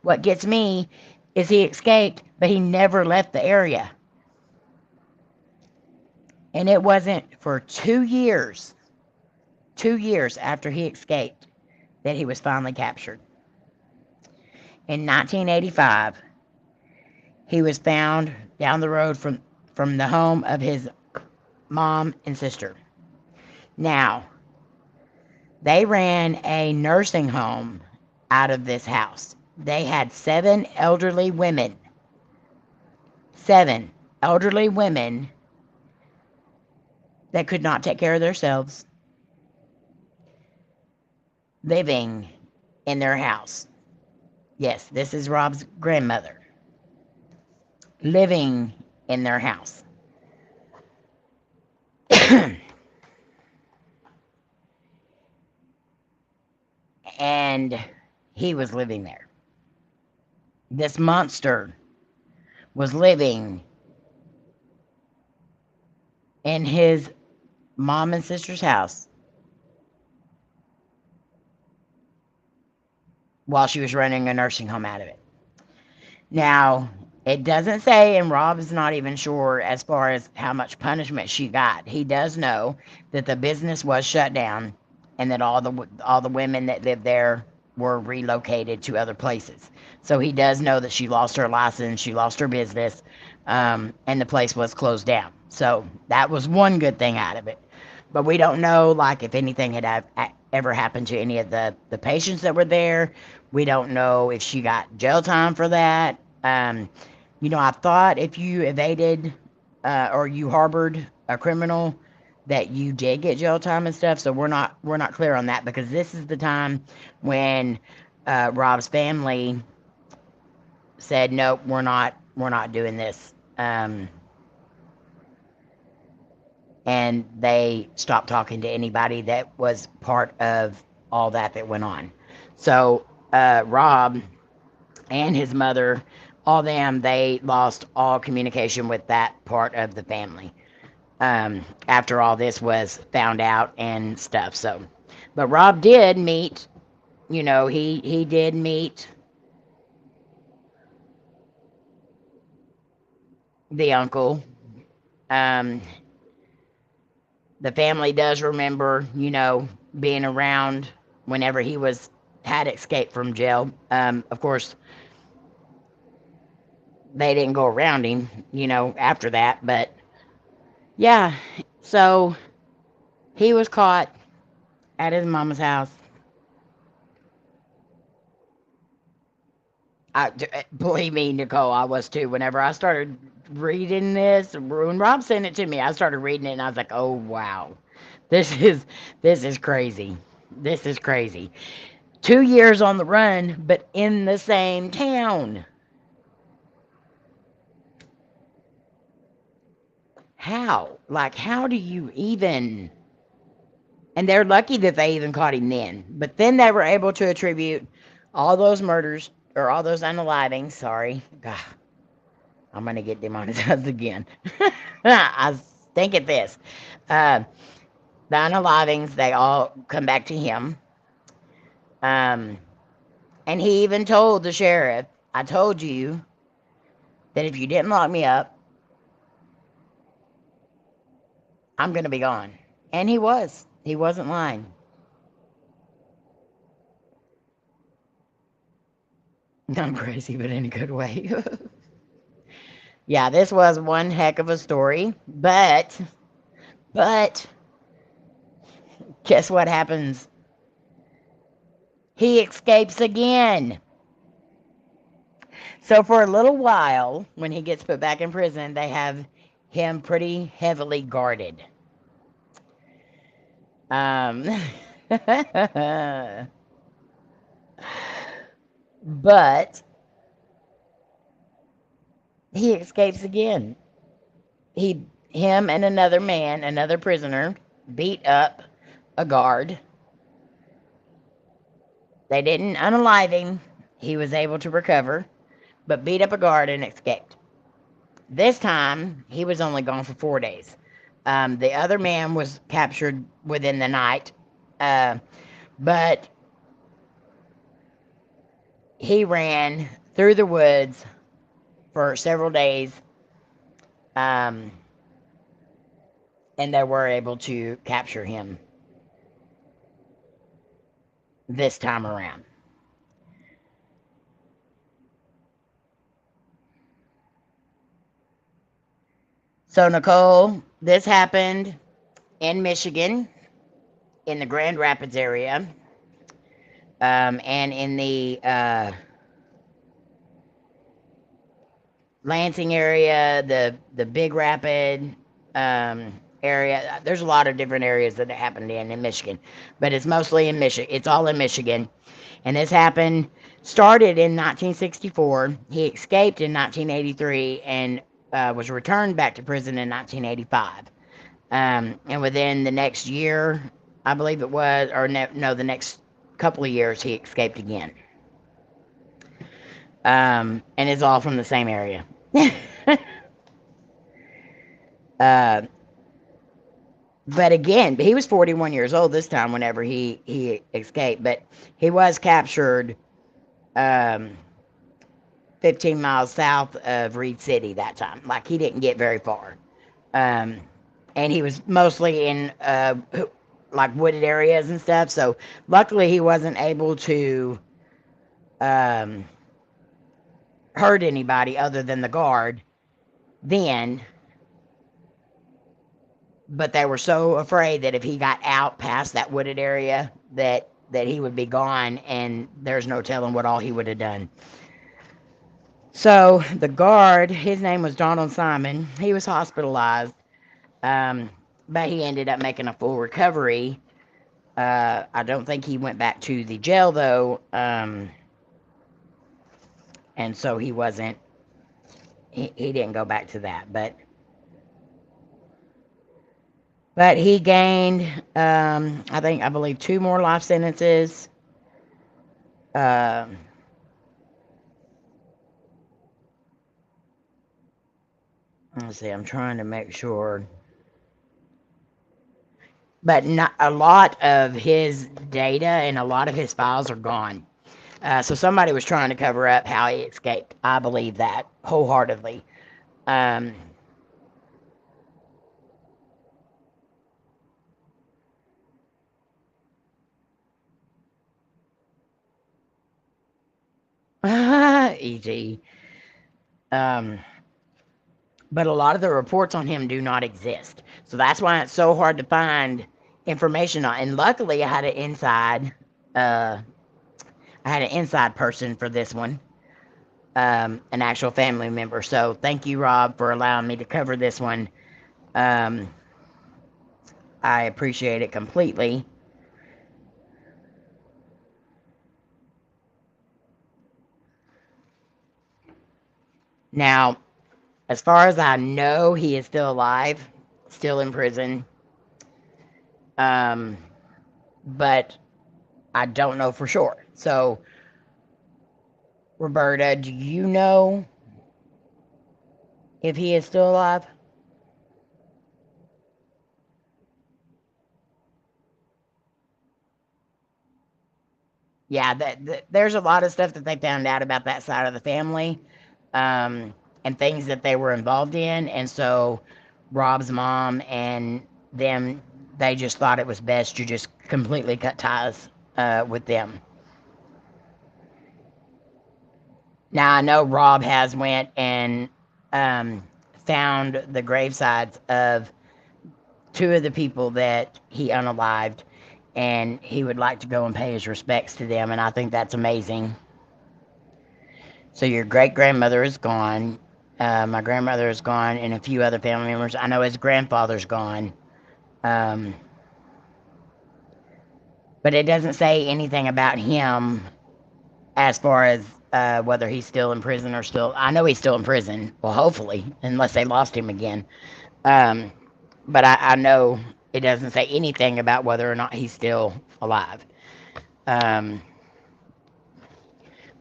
What gets me is he escaped, but he never left the area. And it wasn't for 2 years after he escaped that he was finally captured. In 1985, he was found down the road from the home of his mom and sister. Now, they ran a nursing home out of this house. They had 7 elderly women. 7 elderly women that could not take care of themselves, living in their house. Yes, this is Rob's grandmother. Living in their house. And he was living there. This monster was living in his mom and sister's house while she was running a nursing home out of it. Now, it doesn't say, and Rob is not even sure as far as how much punishment she got. He does know that the business was shut down and that all the women that lived there were relocated to other places. So he does know that she lost her license, she lost her business, and the place was closed down. So that was one good thing out of it. But we don't know, like, if anything had ever happened to any of the patients that were there. We don't know if she got jail time for that. You know, I thought if you evaded or you harbored a criminal, that you did get jail time and stuff. So we're not clear on that, because this is the time when Rob's family said, nope, we're not doing this. And they stopped talking to anybody that was part of all that went on. So Rob and his mother, all them, they lost all communication with that part of the family after all this was found out and stuff. So, but Rob did meet, you know, he did meet the uncle. The family does remember, you know, being around whenever he had escaped from jail. Of course, they didn't go around him, you know, after that. But yeah, So he was caught at his mama's house. Believe me, Nicole, I was too. Whenever I started reading this, when Rob sent it to me, I started reading it and I was like, "Oh wow, this is this is crazy. This is crazy." 2 years on the run, but in the same town. How? Like, how do you even? And they're lucky that they even caught him then. But then they were able to attribute all those murders or all those unalivings. Sorry, God, I'm gonna get demonetized again. I stink at this. Uh, the unalivings, they all come back to him. Um, and he even told the sheriff, "I told you that if you didn't lock me up, I'm gonna be gone." And he was. He wasn't lying. Not crazy, but in a good way. Yeah, this was one heck of a story. But, guess what happens? He escapes again. So for a little while, when he gets put back in prison, they have him pretty heavily guarded. Um, but he escapes again. Him and another man, another prisoner, beat up a guard. They didn't unalive him. He was able to recover, but beat up a guard and escaped. This time, he was only gone for 4 days. The other man was captured within the night, uh, but he ran through the woods for several days, um, and they were able to capture him this time around. So, Nicole, this happened in Michigan, in the Grand Rapids area, and in the Lansing area, the Big Rapid area. There's a lot of different areas that it happened in Michigan, but it's mostly in Michigan. It's all in Michigan, and this started in 1964. He escaped in 1983 and was returned back to prison in 1985. And within the next year, I believe it was, or no, the next couple of years, he escaped again. And it's all from the same area. uh, but again, he was 41 years old this time whenever he escaped. But he was captured 15 miles south of Reed City that time. Like, he didn't get very far. And he was mostly in like wooded areas and stuff. So luckily he wasn't able to hurt anybody other than the guard then. But they were so afraid that if he got out past that wooded area that he would be gone, and there's no telling what all he would have done. So the guard, his name was Donald Simon. He was hospitalized, but he ended up making a full recovery. I don't think he went back to the jail though, and so he wasn't. He didn't go back to that, but he gained, I believe, 2 more life sentences. Let's see, I'm trying to make sure. But not a lot of his data and a lot of his files are gone. So somebody was trying to cover up how he escaped. I believe that wholeheartedly. E.G. Um, but a lot of the reports on him do not exist. So that's why it's so hard to find information on. And luckily, uh, I had an inside person for this one, an actual family member. So thank you, Rob, for allowing me to cover this one. Um, I appreciate it completely. Now, as far as I know, he is still alive, still in prison. Um, but I don't know for sure. So, Roberta, do you know if he is still alive? Yeah, there's a lot of stuff that they found out about that side of the family, um, and things that they were involved in. And so, Rob's mom and them, they just thought it was best to just completely cut ties with them. Now I know Rob has went and um, found the gravesides of two of the people that he unalived, and he would like to go and pay his respects to them, and I think that's amazing. So your great grandmother is gone. My grandmother is gone, and a few other family members. I know his grandfather's gone, um, but it doesn't say anything about him as far as whether he's still in prison or still. I know he's still in prison. Well, hopefully, unless they lost him again. Um, but I know it doesn't say anything about whether or not he's still alive. Um,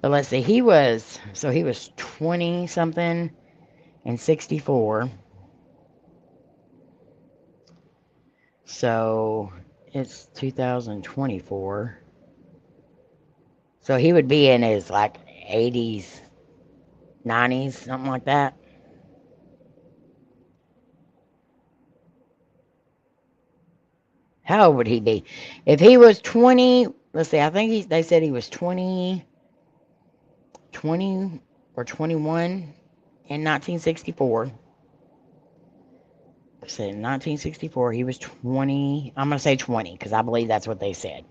but let's see, he was 20 something and 64. So it's 2024. So he would be in his like 80s, 90s, something like that. How old would he be? If he was 20, let's see, I think they said he was 20, 20 or 21 in 1964. So in 1964, he was 20. I'm going to say 20 because I believe that's what they said.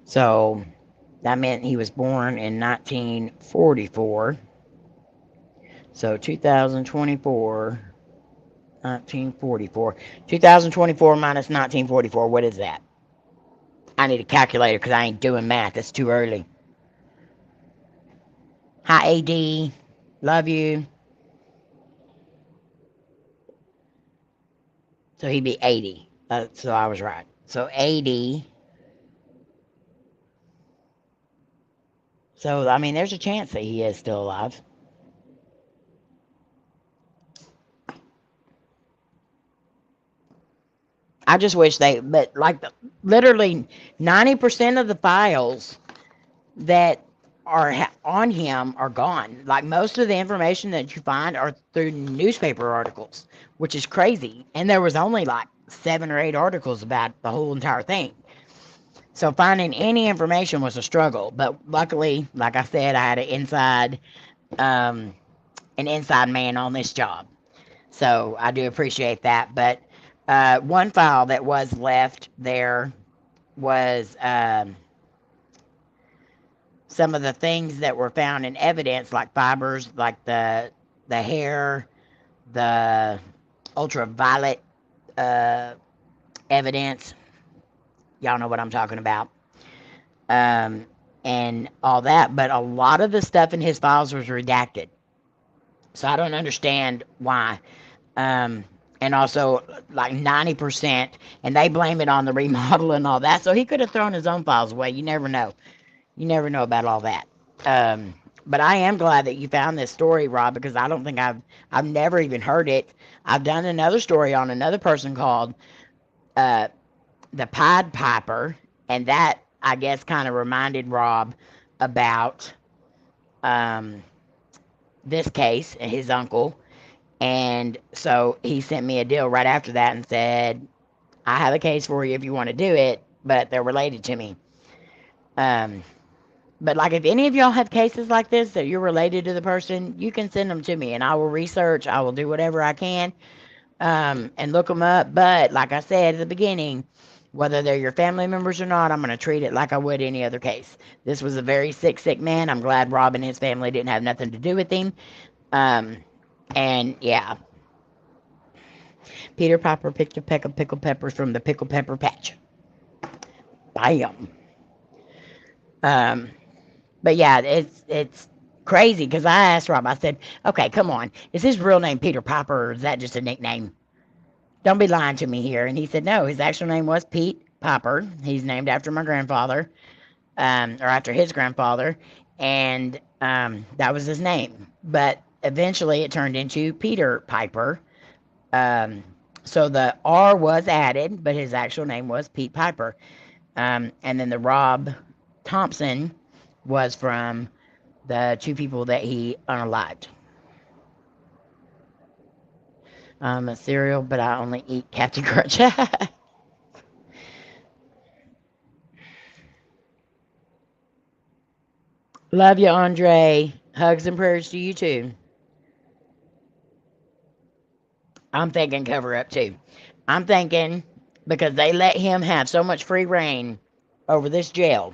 So that meant he was born in 1944. So 2024, 1944. 2024 minus 1944, what is that? I need a calculator because I ain't doing math. It's too early. Hi, AD. Love you. So he'd be 80. So I was right. So 80. So, I mean, there's a chance that he is still alive. I just wish but like, literally 90% of the files that are on him are gone. Like, most of the information that you find are through newspaper articles, which is crazy. And there was only like 7 or 8 articles about the whole entire thing. So finding any information was a struggle. But luckily, like I said, I had um, an inside man on this job. So I do appreciate that. But one file that was left there was some of the things that were found in evidence, like fibers, like the hair, the ultraviolet uh, evidence. Y'all know what I'm talking about. Um, and all that. But a lot of the stuff in his files was redacted. So I don't understand why. Um, and also like 90%, and they blame it on the remodel and all that. So he could have thrown his own files away. You never know. You never know about all that. But I am glad that you found this story, Rob, because I don't think I've never even heard it. I've done another story on another person called uh, the Pied Piper, and that I guess kind of reminded Rob about um, this case and his uncle. And so he sent me a deal right after that and said, I have a case for you if you want to do it, but they're related to me. Um, But like, if any of y'all have cases like this that you're related to the person, you can send them to me, and I will research. I will do whatever I can, and look them up. But like I said at the beginning, whether they're your family members or not, I'm going to treat it like I would any other case. This was a very sick man. I'm glad Rob and his family didn't have nothing to do with him. And yeah, Peter Piper picked a peck of pickled peppers from the pickled pepper patch. Bam. But yeah, it's crazy because I asked Rob. I said, "Okay, come on, is his real name Peter Piper, or is that just a nickname? Don't be lying to me here." And he said, "No, his actual name was Pete Piper. He's named after my grandfather, or after his grandfather, and that was his name. But eventually, it turned into Peter Piper." So the R was added, but his actual name was Pete Piper. And then the Rob Thompson was from the two people that he unalived. A cereal, but I only eat Captain Crunch. Love you, Andre. Hugs and prayers to you too. I'm thinking cover up too. I'm thinking because they let him have so much free reign over this jail.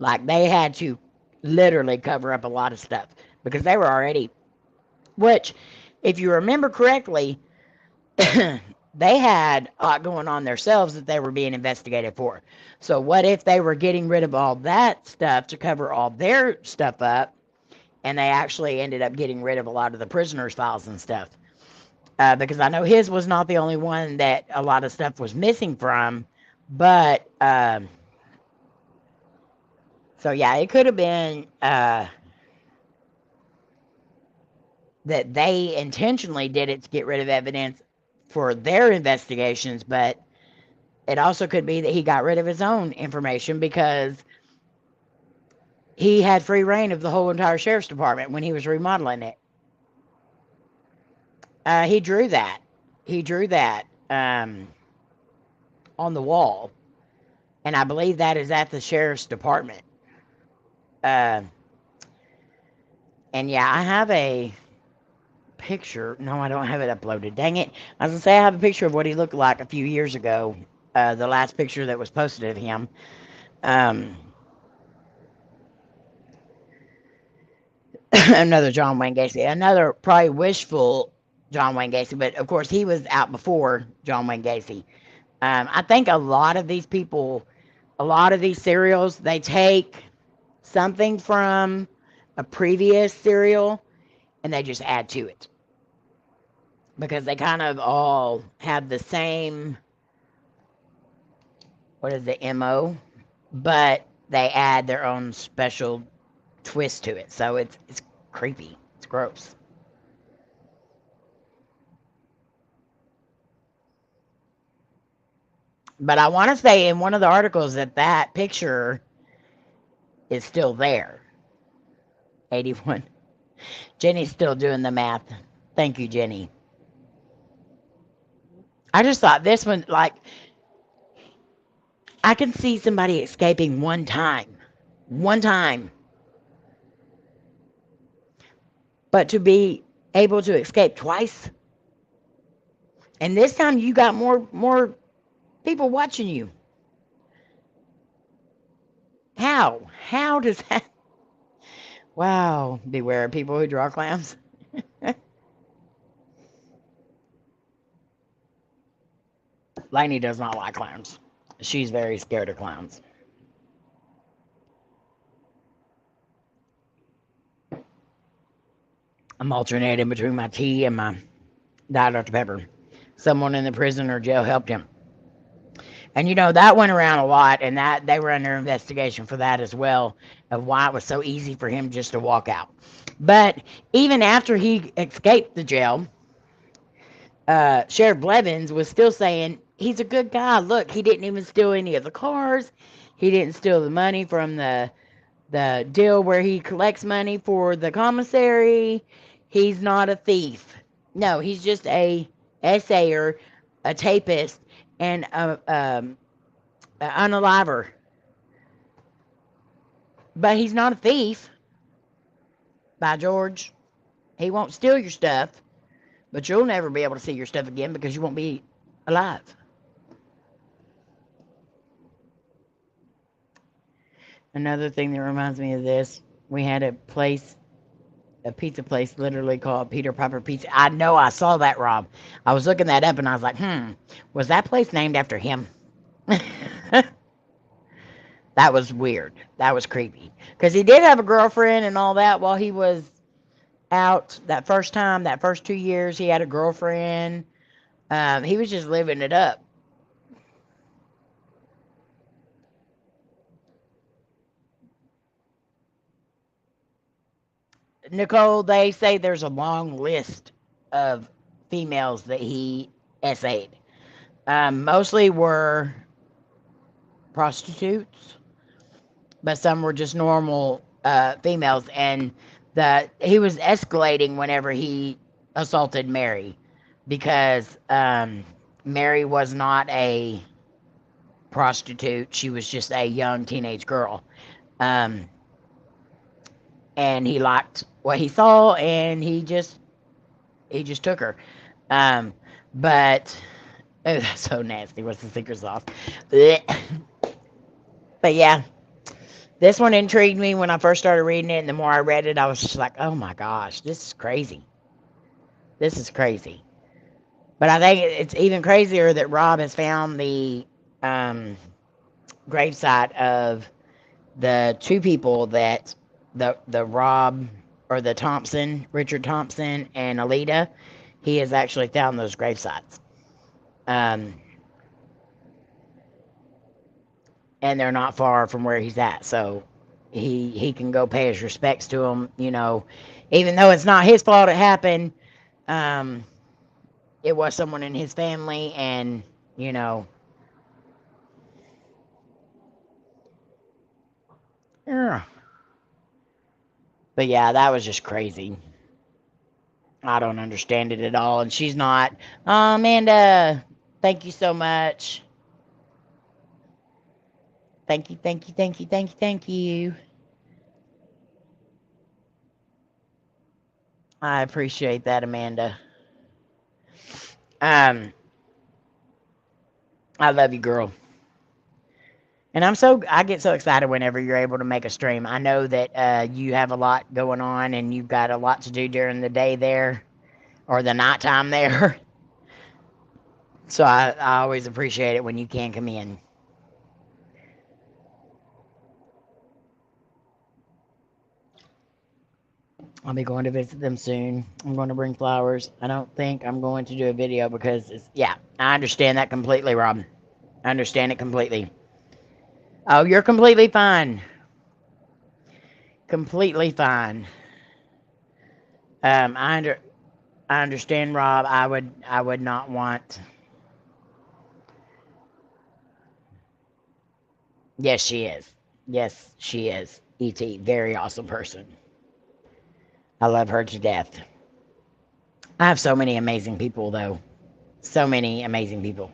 Like, they had to literally cover up a lot of stuff because they were already, which, if you remember correctly, they had a lot going on themselves that they were being investigated for. So what if they were getting rid of all that stuff to cover all their stuff up, and they actually ended up getting rid of a lot of the prisoners' files and stuff? Because I know his was not the only one that a lot of stuff was missing from, but so yeah, it could have been that they intentionally did it to get rid of evidence for their investigations, but it also could be that he got rid of his own information because he had free reign of the whole entire sheriff's department when he was remodeling it. He drew that. He drew that on the wall, and I believe that is at the sheriff's department. And yeah, I have a picture. No, I don't have it uploaded. Dang it. I was going to say I have a picture of what he looked like a few years ago. The last picture that was posted of him. Another John Wayne Gacy. Another probably wishful John Wayne Gacy. But, of course, he was out before John Wayne Gacy. I think a lot of these people, a lot of these serials, they take something from a previous serial and they just add to it. Because they kind of all have the same, what is the MO? But they add their own special twist to it. So it's creepy. It's gross. But I want to say in one of the articles that picture is still there. 81. Jenny's still doing the math. Thank you, Jenny. I just thought this one, like, I can see somebody escaping one time. One time. But to be able to escape twice, and this time you got more people watching you. How does that? Wow. Beware of people who draw clowns. Lainey does not like clowns. She's very scared of clowns. I'm alternating between my tea and my Diet Dr. Pepper. Someone in the prison or jail helped him. And you know, that went around a lot, and that they were under investigation for that as well, of why it was so easy for him just to walk out. But even after he escaped the jail, Sheriff Blevins was still saying he's a good guy. Look, he didn't even steal any of the cars. He didn't steal the money from the deal where he collects money for the commissary. He's not a thief. No, he's just a essayer, a tapist, and a unaliver. But he's not a thief. By George. He won't steal your stuff. But you'll never be able to see your stuff again because you won't be alive. Another thing that reminds me of this, we had a pizza place literally called Peter Piper Pizza. I know I saw that, Rob. I was looking that up and I was like, was that place named after him? That was weird. That was creepy. Because he did have a girlfriend and all that while he was out that first time, that first 2 years. He had a girlfriend. He was just living it up. Nicole, they say there's a long list of females that he essayed. Mostly were prostitutes, but some were just normal females. And he was escalating whenever he assaulted Mary, because Mary was not a prostitute. She was just a young teenage girl. And he liked what he saw, and he just took her. But oh, that's so nasty. What's the secret sauce? But yeah, this one intrigued me when I first started reading it, and the more I read it, I was just like, oh my gosh, this is crazy. This is crazy. But I think it's even crazier that Rob has found the gravesite of the two people that the Rob, or the Thompson, Richard Thompson and Alita, he has actually found those gravesites. And they're not far from where he's at, so he can go pay his respects to him, even though it's not his fault it happened. It was someone in his family, and yeah. But yeah, that was just crazy. I don't understand it at all, and she's not. Amanda, thank you so much. Thank you, thank you, thank you, thank you, thank you. I appreciate that, Amanda. I love you, girl. And I get so excited whenever you're able to make a stream. I know that you have a lot going on, and you've got a lot to do during the day there, or the nighttime there. So I always appreciate it when you can come in. I'll be going to visit them soon. I'm going to bring flowers. I don't think I'm going to do a video because I understand that completely, Rob. I understand it completely. Oh, you're completely fine. Completely fine. I understand, Rob. I would not want. Yes, she is. Yes, she is. E.T. Very awesome person. I love her to death. I have so many amazing people, though. So many amazing people.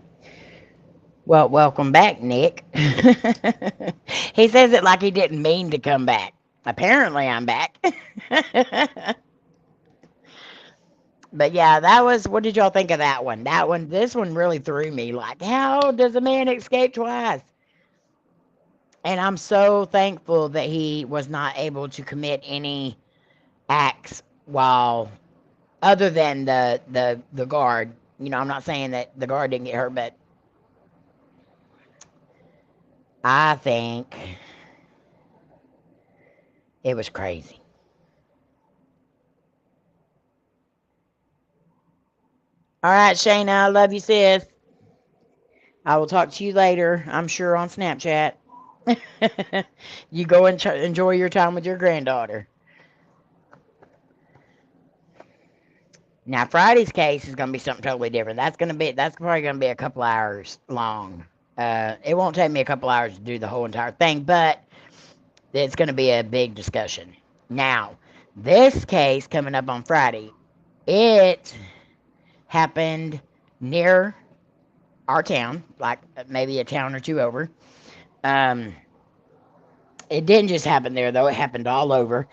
Well, welcome back, Nick. He says it like he didn't mean to come back. Apparently, I'm back. But yeah, what did y'all think of that one? This one really threw me. Like, how does a man escape twice? And I'm so thankful that he was not able to commit any acts while, other than the guard. I'm not saying that the guard didn't get hurt, but I think it was crazy. All right, Shayna, I love you, sis. I will talk to you later, I'm sure, on Snapchat. You go and enjoy your time with your granddaughter. Now, Friday's case is going to be something totally different. That's probably going to be a couple hours long. It won't take me a couple hours to do the whole entire thing, but it's going to be a big discussion. Now, this case coming up on Friday, it happened near our town, like maybe a town or two over. It didn't just happen there, though. It happened all over.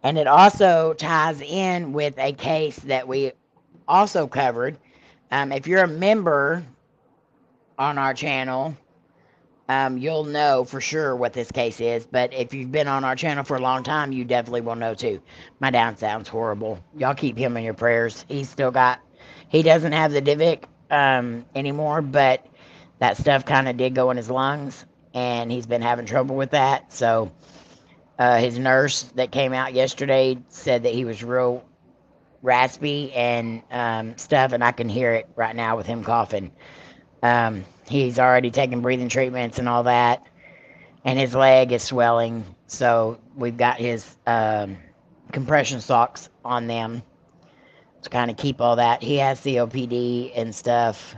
And it also ties in with a case that we also covered. If you're a member on our channel, you'll know for sure what this case is. But if you've been on our channel for a long time, you definitely will know too. My dad sounds horrible. Y'all keep him in your prayers. He doesn't have the Divic anymore, but that stuff kind of did go in his lungs, and he's been having trouble with that. So his nurse that came out yesterday said that he was real raspy and stuff, and I can hear it right now with him coughing. He's already taken breathing treatments and all that, and his leg is swelling. So we've got his compression socks on them to kind of keep all that. He has COPD and stuff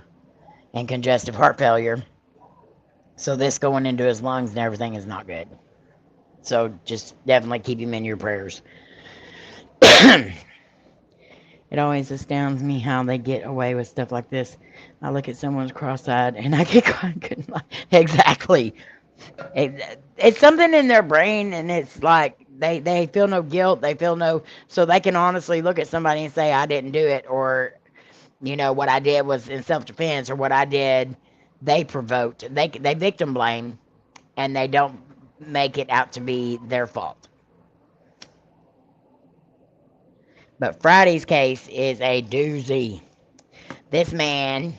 and congestive heart failure. So this going into his lungs and everything is not good. So just definitely keep him in your prayers. It always astounds me how they get away with stuff like this. I look at someone's cross-eyed and I get good. Exactly. It's something in their brain, and it's like they feel no guilt. They feel no, so they can honestly look at somebody and say, I didn't do it, or, what I did was in self-defense, or what I did, they provoked. They victim blame, and they don't make it out to be their fault. But Friday's case is a doozy. This man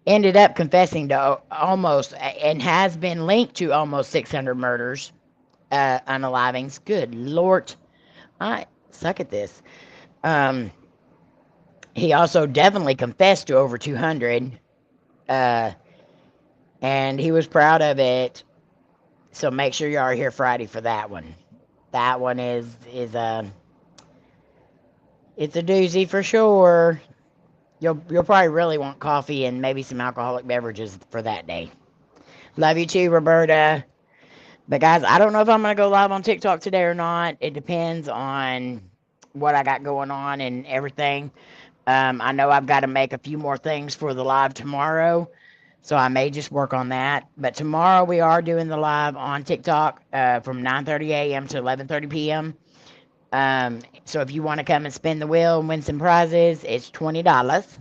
ended up confessing to almost, and has been linked to almost 600 murders, unalivings. Good Lord. I suck at this. He also definitely confessed to over 200, and he was proud of it. So make sure you are here Friday for that one. That one is it's a doozy for sure. You'll probably really want coffee and maybe some alcoholic beverages for that day. Love you too, Roberta. But guys, I don't know if I'm gonna go live on TikTok today or not. It depends on what I got going on and everything. I know I've got to make a few more things for the live tomorrow, so I may just work on that. But tomorrow we are doing the live on TikTok from 9:30 a.m. to 11:30 p.m. So if you want to come and spin the wheel and win some prizes, it's $20.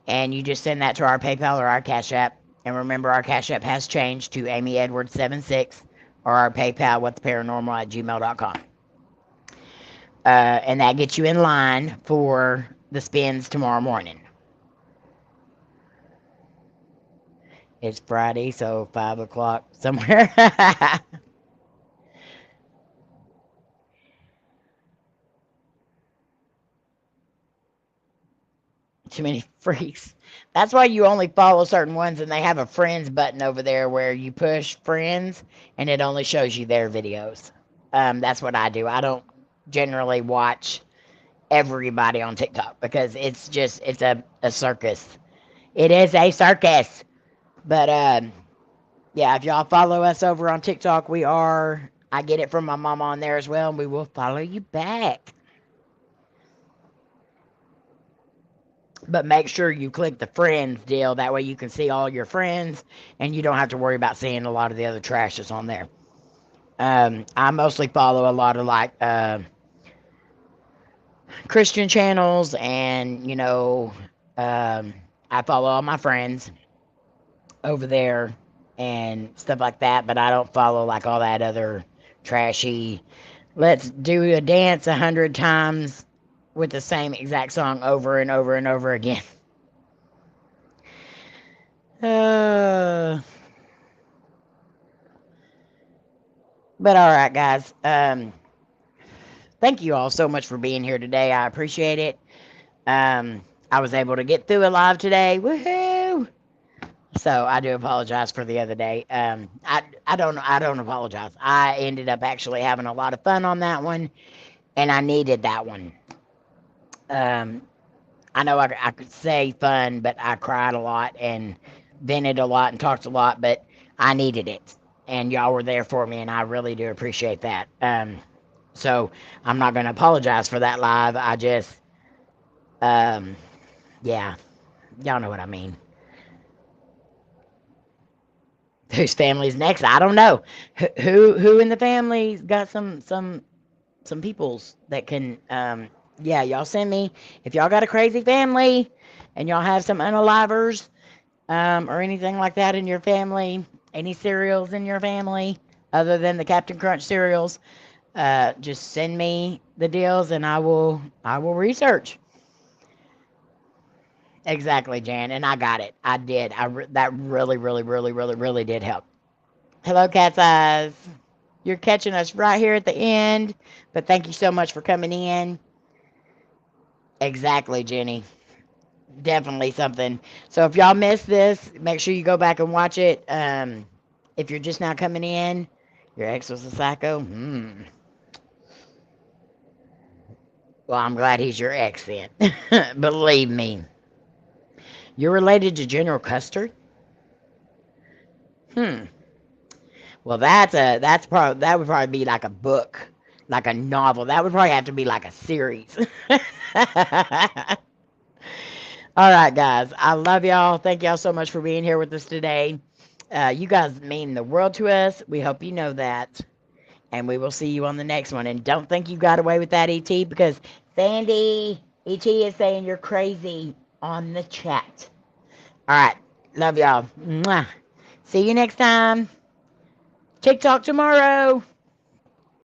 And you just send that to our PayPal or our Cash App. And remember, our Cash App has changed to Amy Edwards 76, or our PayPal, whattheparanormal@gmail.com. And that gets you in line for the spins tomorrow morning. It's Friday, so 5 o'clock somewhere. Too many freaks. That's why you only follow certain ones, and they have a friends button over there where you push friends and it only shows you their videos. That's what I do. I don't generally watch everybody on TikTok because it's a circus. It is a circus. But yeah, if y'all follow us over on TikTok, I get it from my mama on there as well, and we will follow you back. But make sure you click the friends deal. That way you can see all your friends, and you don't have to worry about seeing a lot of the other trash that's on there. I mostly follow a lot of Christian channels, and I follow all my friends over there and stuff like that. But I don't follow all that other trashy. Let's do a dance 100 times with the same exact song over and over and over again. But all right, guys. Thank you all so much for being here today. I appreciate it. I was able to get through it live today. Woohoo! So I do apologize for the other day. I don't apologize. I ended up actually having a lot of fun on that one, and I needed that one. I know I could say fun, but I cried a lot and vented a lot and talked a lot, but I needed it, and y'all were there for me, and I really do appreciate that. So I'm not going to apologize for that live. I just, yeah, y'all know what I mean. Whose family's next? I don't know. Who in the family's got some peoples that can yeah, y'all send me if y'all got a crazy family and y'all have some unalivers or anything like that in your family, any cereals in your family other than the Captain Crunch cereals, just send me the deals and I will research. Exactly, Jan, and I got it. I did. That really did help. Hello, Cat's Eyes. You're catching us right here at the end, but thank you so much for coming in. Exactly, Jenny. Definitely something. So if y'all missed this, make sure you go back and watch it. If you're just now coming in, your ex was a psycho. Well, I'm glad he's your ex then. Believe me. You're related to General Custer? Hmm. Well, that would probably be like a book, like a novel. That would probably have to be like a series. All right, guys. I love y'all. Thank y'all so much for being here with us today. You guys mean the world to us. We hope you know that. And we will see you on the next one. And don't think you got away with that, ET, because Sandy, ET is saying you're crazy on the chat. All right. Love y'all. Mwah. See you next time. TikTok tomorrow.